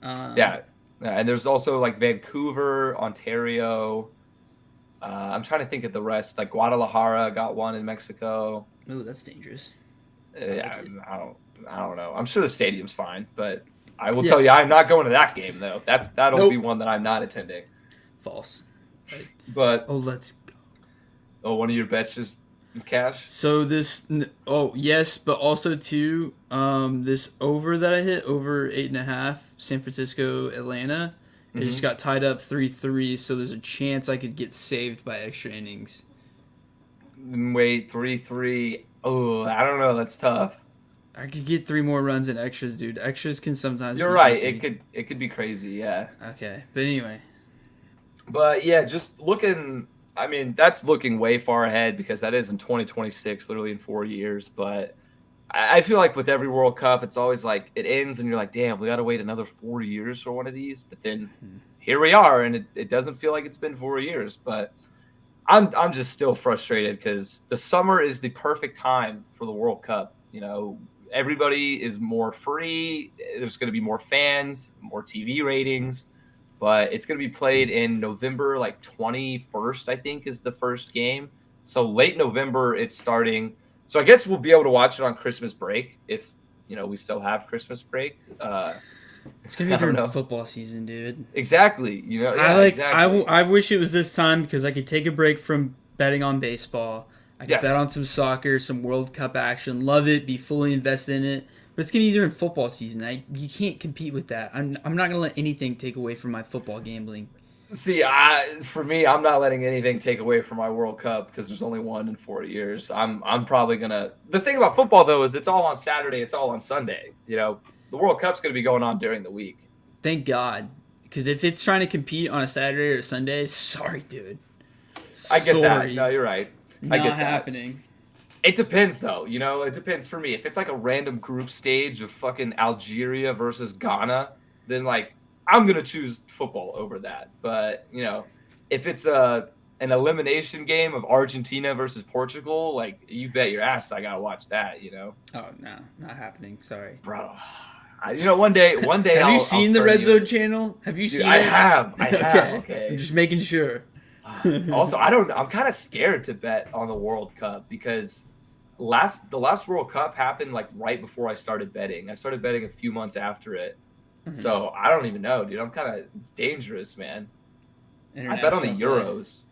Yeah, and there's also like Vancouver, Ontario. I'm trying to think of the rest. Like Guadalajara got one in Mexico. Oh, that's dangerous. Yeah, I don't know. I'm sure the stadium's fine, but I will Yeah. tell you, I'm not going to that game though. That'll be Nope. one that I'm not attending. False. Like, But let's go. one of your bets just cash. So yes, but also too, this over that I hit over 8.5, San Francisco, Atlanta, it just got tied up 3-3. So there's a chance I could get saved by extra innings. Wait, 3-3. Oh, I don't know. That's tough. I could get 3 more runs in extras, dude. Extras can sometimes. You're be right. juicy. It could be crazy. Yeah. Okay, but anyway. But yeah, just looking. I mean, that's looking way far ahead because that is in 2026, literally in 4 years. But I feel like with every World Cup, it's always like it ends and you're like, damn, we got to wait another 4 years for one of these. But then here we are, and it doesn't feel like it's been 4 years. But I'm just still frustrated because the summer is the perfect time for the World Cup. You know, everybody is more free. There's going to be more fans, more TV ratings, but it's going to be played in November, like 21st, I think, is the first game. So late November, it's starting. So I guess we'll be able to watch it on Christmas break if we still have Christmas break. It's gonna be during football season, dude. Exactly. Exactly. I wish it was this time because I could take a break from betting on baseball. I could bet on some soccer, some World Cup action, love it, be fully invested in it. But it's gonna be during football season. You can't compete with that. I'm not gonna let anything take away from my football gambling. See, for me, I'm not letting anything take away from my World Cup because there's only one in 4 years. I'm probably gonna. The thing about football though is it's all on Saturday, it's all on Sunday. The World Cup's gonna be going on during the week. Thank God, because if it's trying to compete on a Saturday or a Sunday, sorry, dude. I get that. No, you're right. I get Not happening. It depends though. It depends for me. If it's like a random group stage of fucking Algeria versus Ghana, then like I'm gonna choose football over that. But if it's an elimination game of Argentina versus Portugal, like you bet your ass I gotta watch that. Oh no, not happening. Sorry, bro. One day. Have you seen the Red Zone channel? Have you seen it? I have. Okay. I'm just making sure. Also, I'm kind of scared to bet on the World Cup because the last World Cup happened like right before I started betting. I started betting a few months after it. So I don't even know, dude. It's dangerous, man. I bet on the Euros.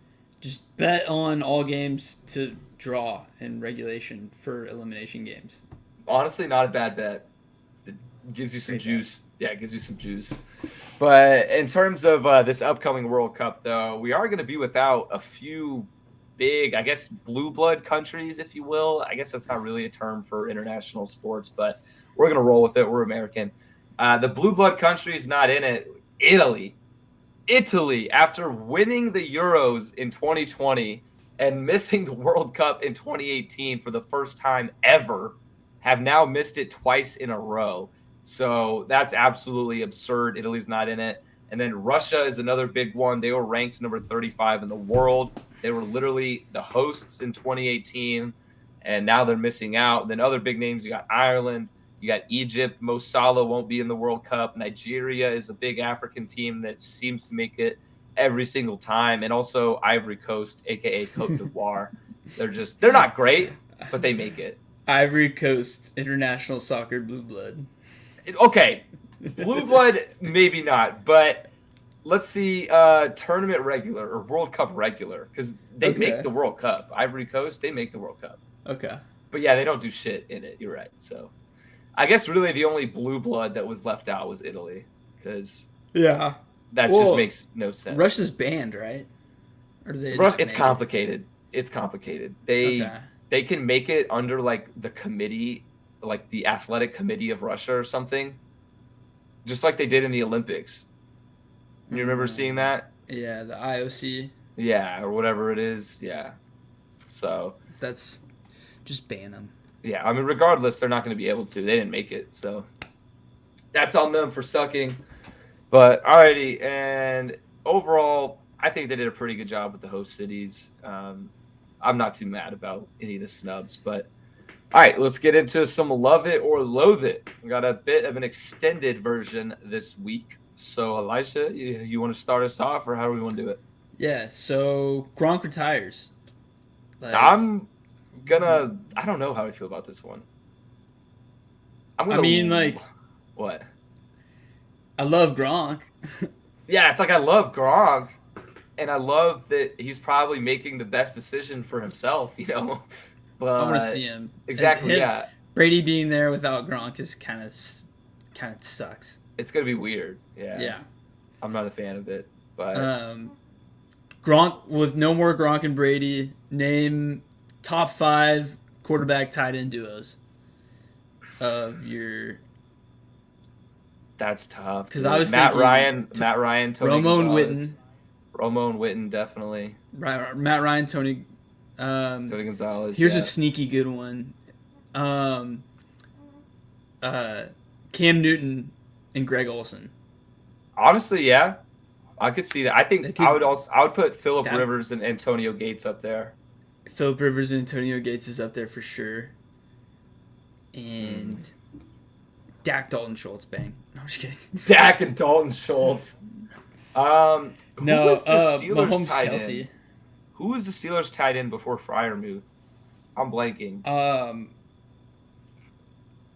Just bet on all games to draw in regulation for elimination games. Honestly, not a bad bet. It gives you some juice. Yeah, it gives you some juice. But in terms of this upcoming World Cup, though, we are going to be without a few big, I guess, blue blood countries, if you will. I guess that's not really a term for international sports, but we're going to roll with it. We're American. The blue blood country is not in it. Italy, after winning the Euros in 2020 and missing the World Cup in 2018 for the first time ever, have now missed it twice in a row. So that's absolutely absurd. Italy's not in it. And then Russia is another big one. They were ranked number 35 in the world. They were literally the hosts in 2018, and now they're missing out. Then other big names, you got Ireland, you got Egypt. Mo Salah won't be in the World Cup. Nigeria is a big African team that seems to make it every single time. And also Ivory Coast, a.k.a. Cote d'Ivoire. They're not great, but they make it. Ivory Coast, international soccer blue blood. Okay, blue blood, maybe not, but let's see tournament regular or World Cup regular because they make the World Cup. Ivory Coast, they make the World Cup. Okay. But yeah, they don't do shit in it. You're right. So I guess really the only blue blood that was left out was Italy because that just makes no sense. Russia's banned, right? Or do they? It's complicated. It's complicated. They can make it under like the committee, like the athletic committee of Russia or something, just like they did in the Olympics. You remember seeing that? Yeah, the IOC. Yeah, or whatever it is. Yeah. So that's just ban them. Yeah, I mean, regardless, they're not going to be able to. They didn't make it, so that's on them for sucking. But alrighty, and overall, I think they did a pretty good job with the host cities. I'm not too mad about any of the snubs, but all right, let's get into some love it or loathe it. We got a bit of an extended version this week. So, Elijah, you want to start us off, or how do we want to do it? Yeah, so Gronk retires. I don't know how I feel about this one. What? I love Gronk. Yeah, it's like I love Gronk, and I love that he's probably making the best decision for himself, I want to But see him. And exactly, him, yeah, Brady being there without Gronk is kind of sucks. it's gonna be weird. Yeah, Yeah. I'm not a fan of it, but Um, Gronk with no more Gronk and Brady. Name top 5 quarterback tight end duos of your. that's tough. Because Dude. I was thinking Matt Ryan, Tony Romo and Gonzalez, Witten. Romo and Witten definitely. Matt Ryan, Tony. Tony Gonzalez. Here's Yeah. a sneaky good one. Um, Cam Newton and Greg Olson. Honestly, yeah, I could see that. I think I would put Phillip that- Rivers and Antonio Gates up there. Philip Rivers and Antonio Gates is up there for sure. And Dak Dalton Schultz, bang. No, I'm just kidding. Dak and Dalton Schultz. Who was the Steelers Mahomes tight Kelsey. end? Who was the Steelers tight end before Freiermuth? I'm blanking.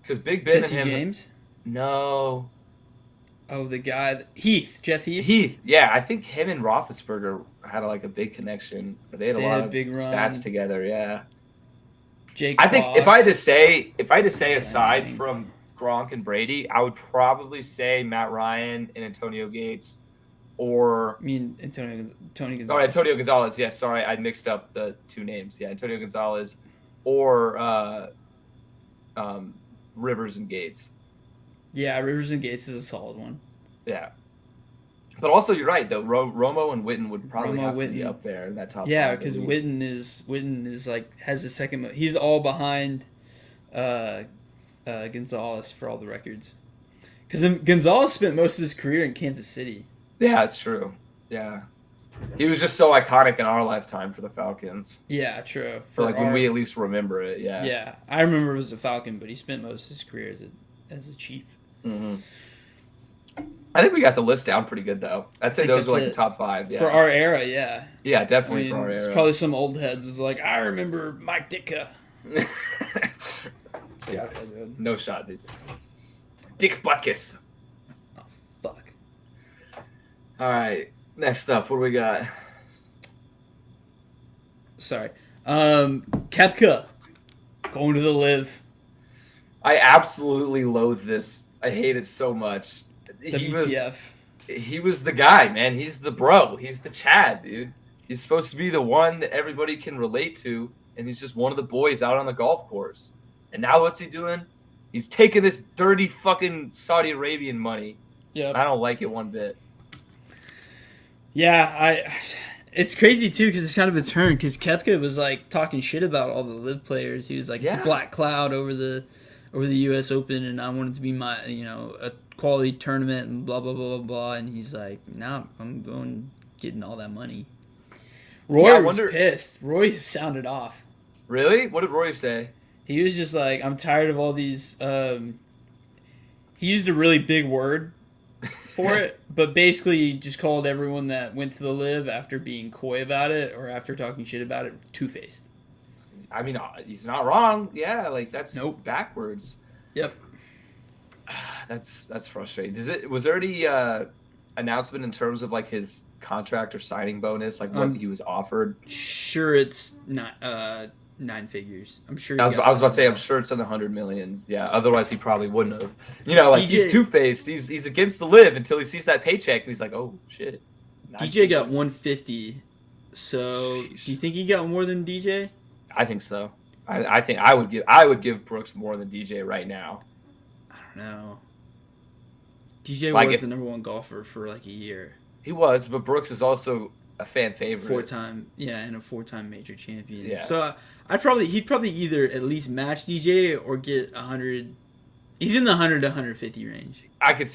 Because Big Ben Jesse and him. James. No. Oh, the guy Jeff Heath. Heath. Yeah, I think him and Roethlisberger had like a big connection. They had a lot of big stats run. together. Yeah. Jake. I think Foss. if I had to say aside Dang. from Gronk and Brady, I would probably say Matt Ryan and Antonio Gates, or I mean Tony Gonzalez. sorry, Antonio Gonzalez. Yeah, sorry, I mixed up the two names. Yeah, Antonio Gonzalez, or Rivers and Gates. Yeah, Rivers and Gates is a solid one. Yeah, but also you're right though. Romo and Witten would probably have to be Witten. up there in that top. Yeah, 5 at because least. Witten is like has the second. He's all behind Gonzalez for all the records. Because Gonzalez spent most of his career in Kansas City. Yeah, that's true. Yeah, he was just so iconic in our lifetime for the Falcons. Yeah, true. For like when we at least remember it. Yeah. Yeah, I remember it was a Falcon, but he spent most of his career as a Chief. Mm-hmm. I think we got the list down pretty good though. I'd say those are like the top 5. Yeah. For our era, yeah. Yeah, definitely for our era. It's probably some old heads was like, I remember Mike Ditka. Yeah, no shot, dude. Dick Butkus. Oh, fuck. All right, next up, what do we got? Sorry. Kepka. Going to the live. I absolutely loathe this. I hate it so much. WTF. He was the guy, man. He's the bro. He's the Chad, dude. He's supposed to be the one that everybody can relate to, and he's just one of the boys out on the golf course. And now what's he doing? He's taking this dirty fucking Saudi Arabian money. Yeah. I don't like it one bit. Yeah, it's crazy too because it's kind of a turn because Kepka was like talking shit about all the live players. He was like, it's a black cloud over the U.S. Open, and I want it to be my a quality tournament and blah blah blah blah blah. And he's like, nah, I'm going getting all that money. Roy was pissed. Roy sounded off. Really? What did Roy say? He was just like, I'm tired of all these. He used a really big word for it, but basically he just called everyone that went to the live after being coy about it or after talking shit about it two-faced. I mean, he's not wrong. Yeah, like that's backwards. Yep. That's frustrating. Was there any announcement in terms of like his contract or signing bonus, like what he was offered? Sure, it's not 9 figures. I'm sure. I was about to say, I'm sure it's in the 100 millions. Yeah, otherwise he probably wouldn't have. Like he's two-faced. He's against the live until he sees that paycheck and he's like, oh shit. DJ got 150. So do you think he got more than DJ? I think so. I think I would give Brooks more than DJ right now. I don't know. DJ was the number 1 golfer for like a year. He was, but Brooks is also a fan favorite. And a 4-time major champion. Yeah. So he'd probably either at least match DJ or get 100. He's in the 100 to 150 range. I could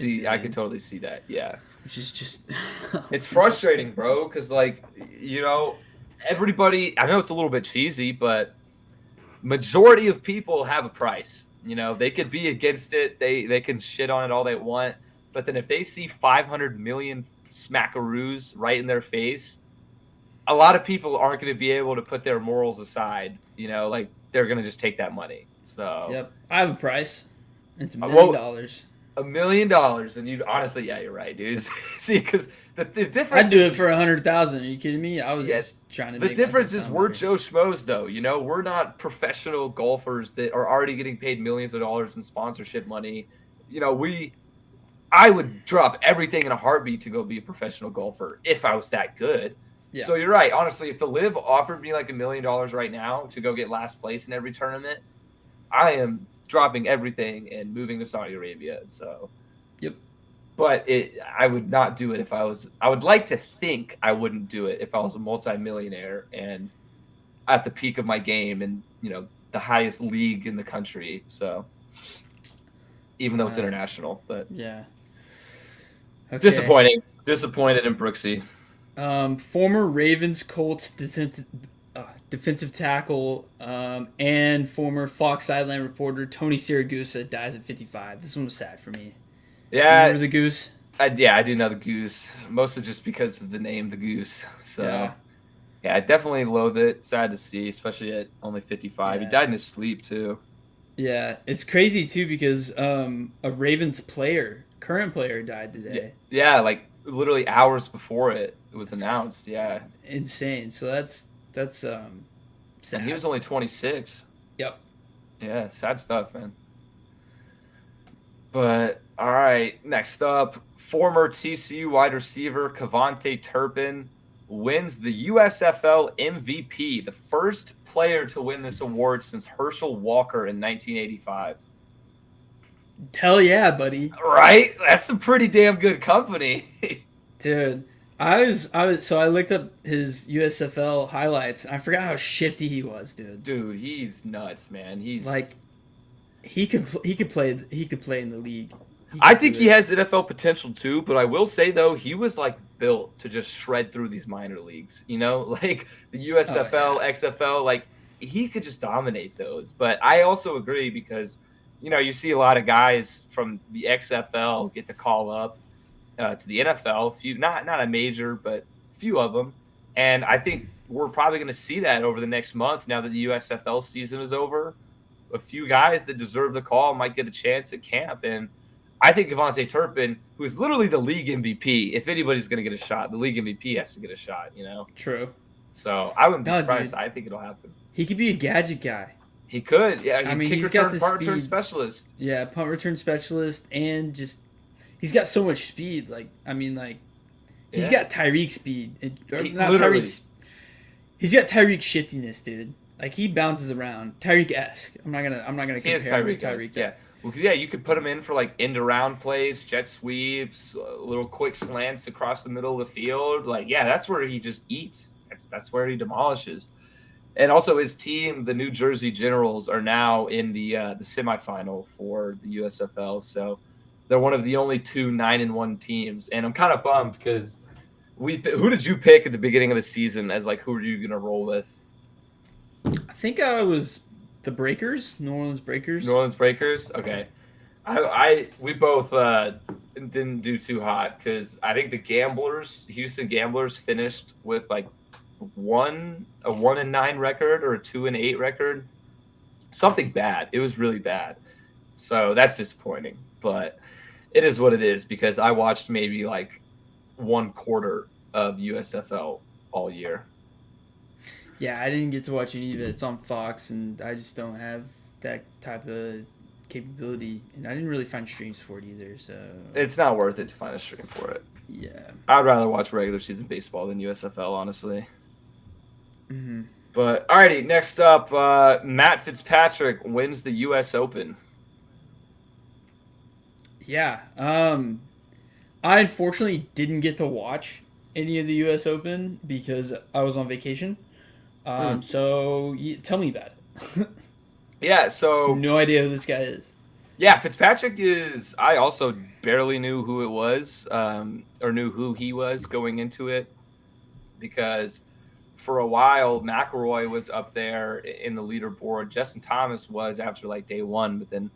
totally see that. Yeah. Which is just it's frustrating, bro, cuz like, everybody, I know it's a little bit cheesy, but majority of people have a price. They could be against it. They can shit on it all they want, but then if they see 500 million smackaroos right in their face, a lot of people aren't going to be able to put their morals aside. Like they're going to just take that money. So yep, I have a price. It's $1 million. $1 million, and you'd honestly, yeah, you're right, dude. See, because the difference I'd do is, it for 100,000. Are you kidding me? I was yeah, just trying to the make myself difference is sound we're better. Joe Schmoes, though. We're not professional golfers that are already getting paid millions of dollars in sponsorship money. I would drop everything in a heartbeat to go be a professional golfer if I was that good. Yeah. So you're right. Honestly, if the Live offered me like $1 million right now to go get last place in every tournament, I am dropping everything and moving to Saudi Arabia. So, Yep. but I would not do it if I was. I would like to think I wouldn't do it if I was a multimillionaire and at the peak of my game and the highest league in the country. So, even though it's international, but Yeah. Okay. disappointed in Brooksy. Former Ravens Colts defensive tackle and former Fox sideline reporter Tony Siragusa dies at 55. This one was sad for me. You remember Yeah, the Goose? I do know the Goose, mostly just because of the name, the Goose. So yeah, I definitely loathe it. Sad to see, especially at only 55. He Yeah. died in his sleep too. Yeah, it's crazy too because a Ravens current player, died today. Yeah, like literally hours before it was announced. Yeah, Insane. So that's sad. and he was only 26. Yep. Yeah, sad stuff, man. But all right, next up, former TCU wide receiver Cavante Turpin wins the USFL MVP, the first player to win this award since Herschel Walker in 1985. Hell yeah, buddy. Right? That's some pretty damn good company. Dude, I looked up his USFL highlights and I forgot how shifty he was, dude. Dude, he's nuts, man. He's like he could play in the league. I think he has NFL potential too, but I will say though, he was like built to just shred through these minor leagues, like the USFL, XFL, like he could just dominate those. But I also agree because you see a lot of guys from the XFL get the call up to the NFL, few not a major, but a few of them. And I think we're probably going to see that over the next month now that the USFL season is over. A few guys that deserve the call might get a chance at camp. And I think Cavante Turpin, who is literally the league MVP, if anybody's going to get a shot, the league MVP has to get a shot, True. So I wouldn't be surprised. Dude. I think it'll happen. He could be a gadget guy. He could. Yeah, I mean, he's got the punt return specialist. Yeah, punt return specialist, and just he's got so much speed. He's got Tyreek speed. He's got Tyreek shiftiness, dude. Like he bounces around, Tyreek-esque. I'm not gonna compare him with Tyreek. Yeah. Well, yeah, you could put him in for like end around plays, jet sweeps, little quick slants across the middle of the field. Like, yeah, that's where he just eats. That's where he demolishes. And also his team, the New Jersey Generals, are now in the semifinal for the USFL. So they're one of the only 2 9-1 teams. And I'm kind of bummed because who did you pick at the beginning of the season as like who are you gonna roll with? I think I was the Breakers, New Orleans Breakers. New Orleans Breakers. Okay, we both didn't do too hot because I think the Houston Gamblers, finished with like a 1-9 record or a 2-8 record, something bad. It was really bad, so that's disappointing. But it is what it is because I watched maybe like 1/4 of USFL all year. Yeah, I didn't get to watch any of it. It's on Fox, and I just don't have that type of capability. And I didn't really find streams for it either, so... It's not worth it to find a stream for it. Yeah. I'd rather watch regular season baseball than USFL, honestly. Mm-hmm. But, alrighty, next up, Matt Fitzpatrick wins the U.S. Open. Yeah. I unfortunately didn't get to watch any of the U.S. Open because I was on vacation. So tell me about it. Yeah, so no idea who this guy is. Yeah, Fitzpatrick is. I also barely knew who it was, or knew who he was going into it, because for a while McIlroy was up there in the leaderboard. Justin Thomas was after like day one, but then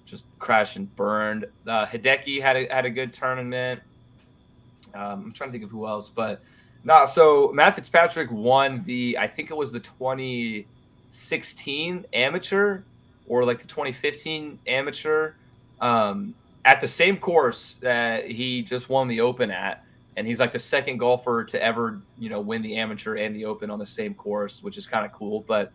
just crashed and burned. Hideki had a good tournament. I'm trying to think of who else, but. No, so Matt Fitzpatrick won I think it was the 2016 amateur or like the 2015 amateur. at the same course that he just won the Open at, and he's like the second golfer to ever, win the amateur and the Open on the same course, which is kind of cool. But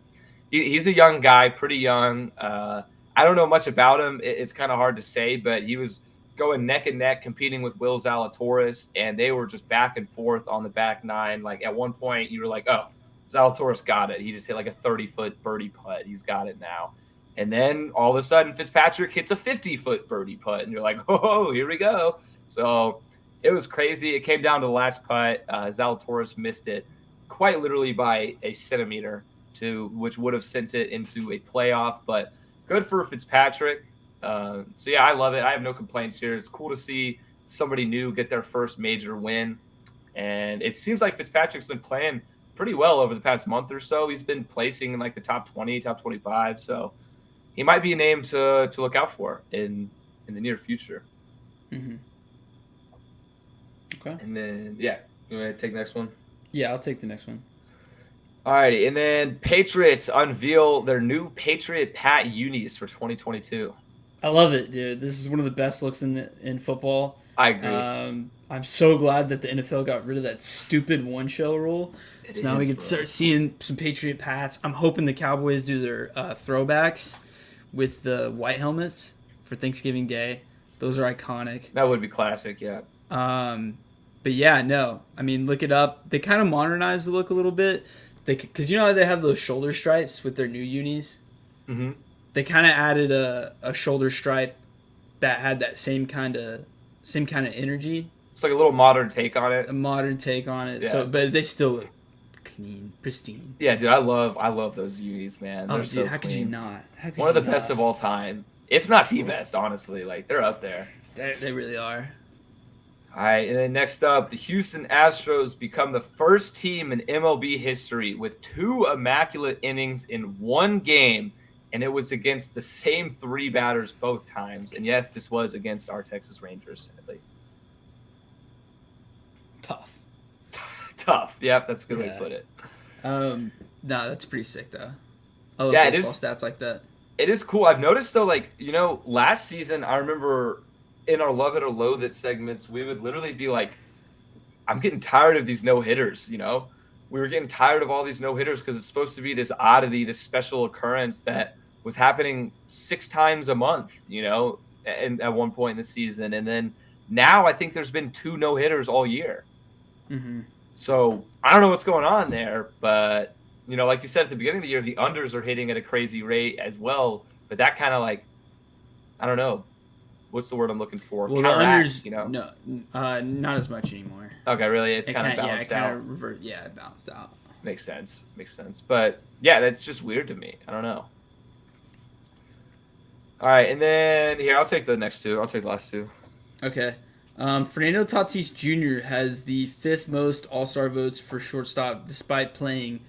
he's a young guy, pretty young. I don't know much about him. It's kind of hard to say, but he was going neck and neck competing with Will Zalatoris, and they were just back and forth on the back nine. Like at one point, you were like, "Oh, Zalatoris got it. He just hit like a 30-foot birdie putt. He's got it now." And then all of a sudden, Fitzpatrick hits a 50-foot birdie putt, and you're like, "Oh, here we go." So it was crazy. It came down to the last putt. Zalatoris missed it quite literally by a centimeter, which would have sent it into a playoff. But good for Fitzpatrick. So yeah, I love it. I have no complaints here. It's cool to see somebody new get their first major win, and it seems like Fitzpatrick's been playing pretty well over the past month or so. He's been placing in like the top 20, top 25. So he might be a name to look out for in the near future. Mm-hmm. Okay. And then you want to take the next one? Yeah, I'll take the next one. Alrighty, and then Patriots unveil their new Patriot Pat unis for 2022. I love it, dude. This is one of the best looks in football. I agree. I'm so glad that the NFL got rid of that stupid one shell rule. So now we can start seeing some Patriot Pats. I'm hoping the Cowboys do their throwbacks with the white helmets for Thanksgiving Day. Those are iconic. That would be classic, yeah. But yeah, no. I mean, look it up. They kind of modernized the look a little bit. Because you know how they have those shoulder stripes with their new unis? Mm-hmm. They kind of added a shoulder stripe that had that same kind of energy. It's like a little modern take on it. A modern take on it. Yeah. So, but they still look clean, pristine. Yeah, dude, I love those unis, man. They're so how could you not? One of the best of all time, if not the best, honestly. Like they're up there. They really are. All right, and then next up, the Houston Astros become the first team in MLB history with 2 immaculate innings in one game, and it was against the same 3 batters both times. And yes, this was against our Texas Rangers, sadly. Tough. Yep, that's a good way to put it. No, that's pretty sick though. I love baseball stats like that. It is cool. I've noticed though, like, last season I remember in our Love It or Loathe It segments, we would literally be like, I'm getting tired of these no-hitters, We were getting tired of all these no-hitters because it's supposed to be this oddity, this special occurrence that was happening 6 times a month, and at one point in the season. And then now I think there's been 2 no-hitters all year. Mm-hmm. So I don't know what's going on there, but, like you said at the beginning of the year, the unders are hitting at a crazy rate as well. But that kind of like, I don't know. What's the word I'm looking for? Well, the unders, no, not as much anymore. Okay, really? It's kind of balanced out. It balanced out. Makes sense. But, yeah, that's just weird to me. I don't know. All right, and then, here, I'll take the next 2. I'll take the last 2. Okay. Fernando Tatis Jr. has the 5th most All-Star votes for shortstop despite playing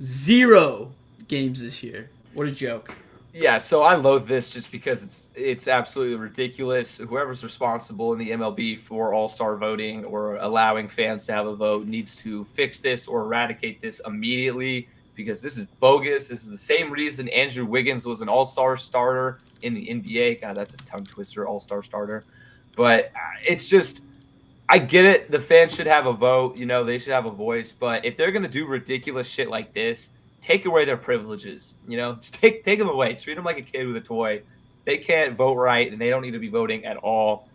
0 games this year. What a joke. Yeah, so I loathe this just because it's absolutely ridiculous. Whoever's responsible in the MLB for all-star voting or allowing fans to have a vote needs to fix this or eradicate this immediately because this is bogus. This is the same reason Andrew Wiggins was an all-star starter in the NBA. God, that's a tongue twister, all-star starter. But it's just, I get it. The fans should have a vote. They should have a voice. But if they're going to do ridiculous shit like this, take away their privileges, just take them away. Treat them like a kid with a toy. They can't vote right, and they don't need to be voting at all.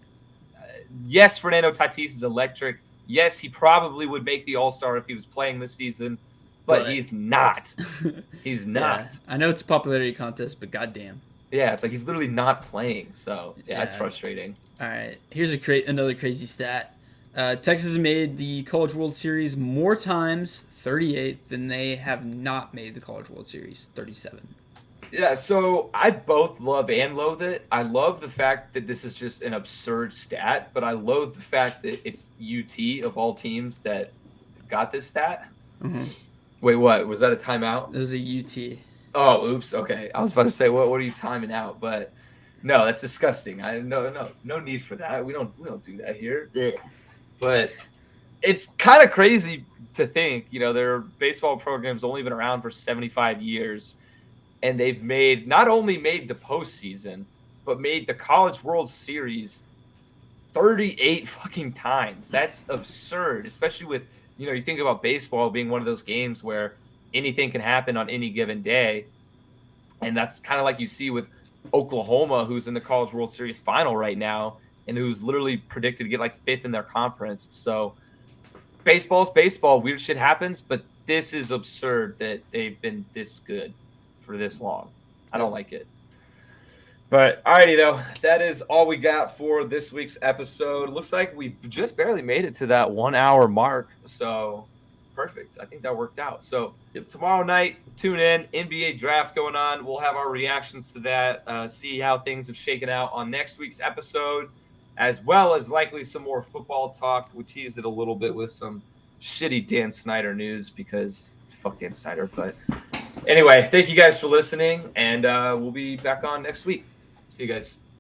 Yes, Fernando Tatis is electric. Yes, he probably would make the All-Star if he was playing this season, but he's not. He's not. Yeah, I know it's a popularity contest, but goddamn. Yeah, it's like he's literally not playing, so yeah. It's frustrating. All right, here's another crazy stat. Texas has made the College World Series more times, 38, than they have not made the College World Series, 37. Yeah, so I both love and loathe it. I love the fact that this is just an absurd stat, but I loathe the fact that it's UT of all teams that got this stat. Mm-hmm. Wait, what? Was that a timeout? It was a UT. Oh, oops. Okay, I was about to say, what are you timing out? But no, that's disgusting. No need for that. We don't do that here. But it's kind of crazy to think, their baseball program's only been around for 75 years, and they've not only made the postseason, but made the College World Series 38 fucking times. That's absurd, especially with, you think about baseball being one of those games where anything can happen on any given day. And that's kind of like you see with Oklahoma, who's in the College World Series final right now and who's literally predicted to get like fifth in their conference. So baseball's baseball. Weird shit happens, but this is absurd that they've been this good for this long. I don't like it. But alrighty though, that is all we got for this week's episode. Looks like we just barely made it to that 1 hour mark. So perfect. I think that worked out. So tomorrow night, tune in. NBA draft going on. We'll have our reactions to that, see how things have shaken out on next week's episode, as well as likely some more football talk. We teased it a little bit with some shitty Dan Snyder news because fuck Dan Snyder. But anyway, thank you guys for listening, and we'll be back on next week. See you guys.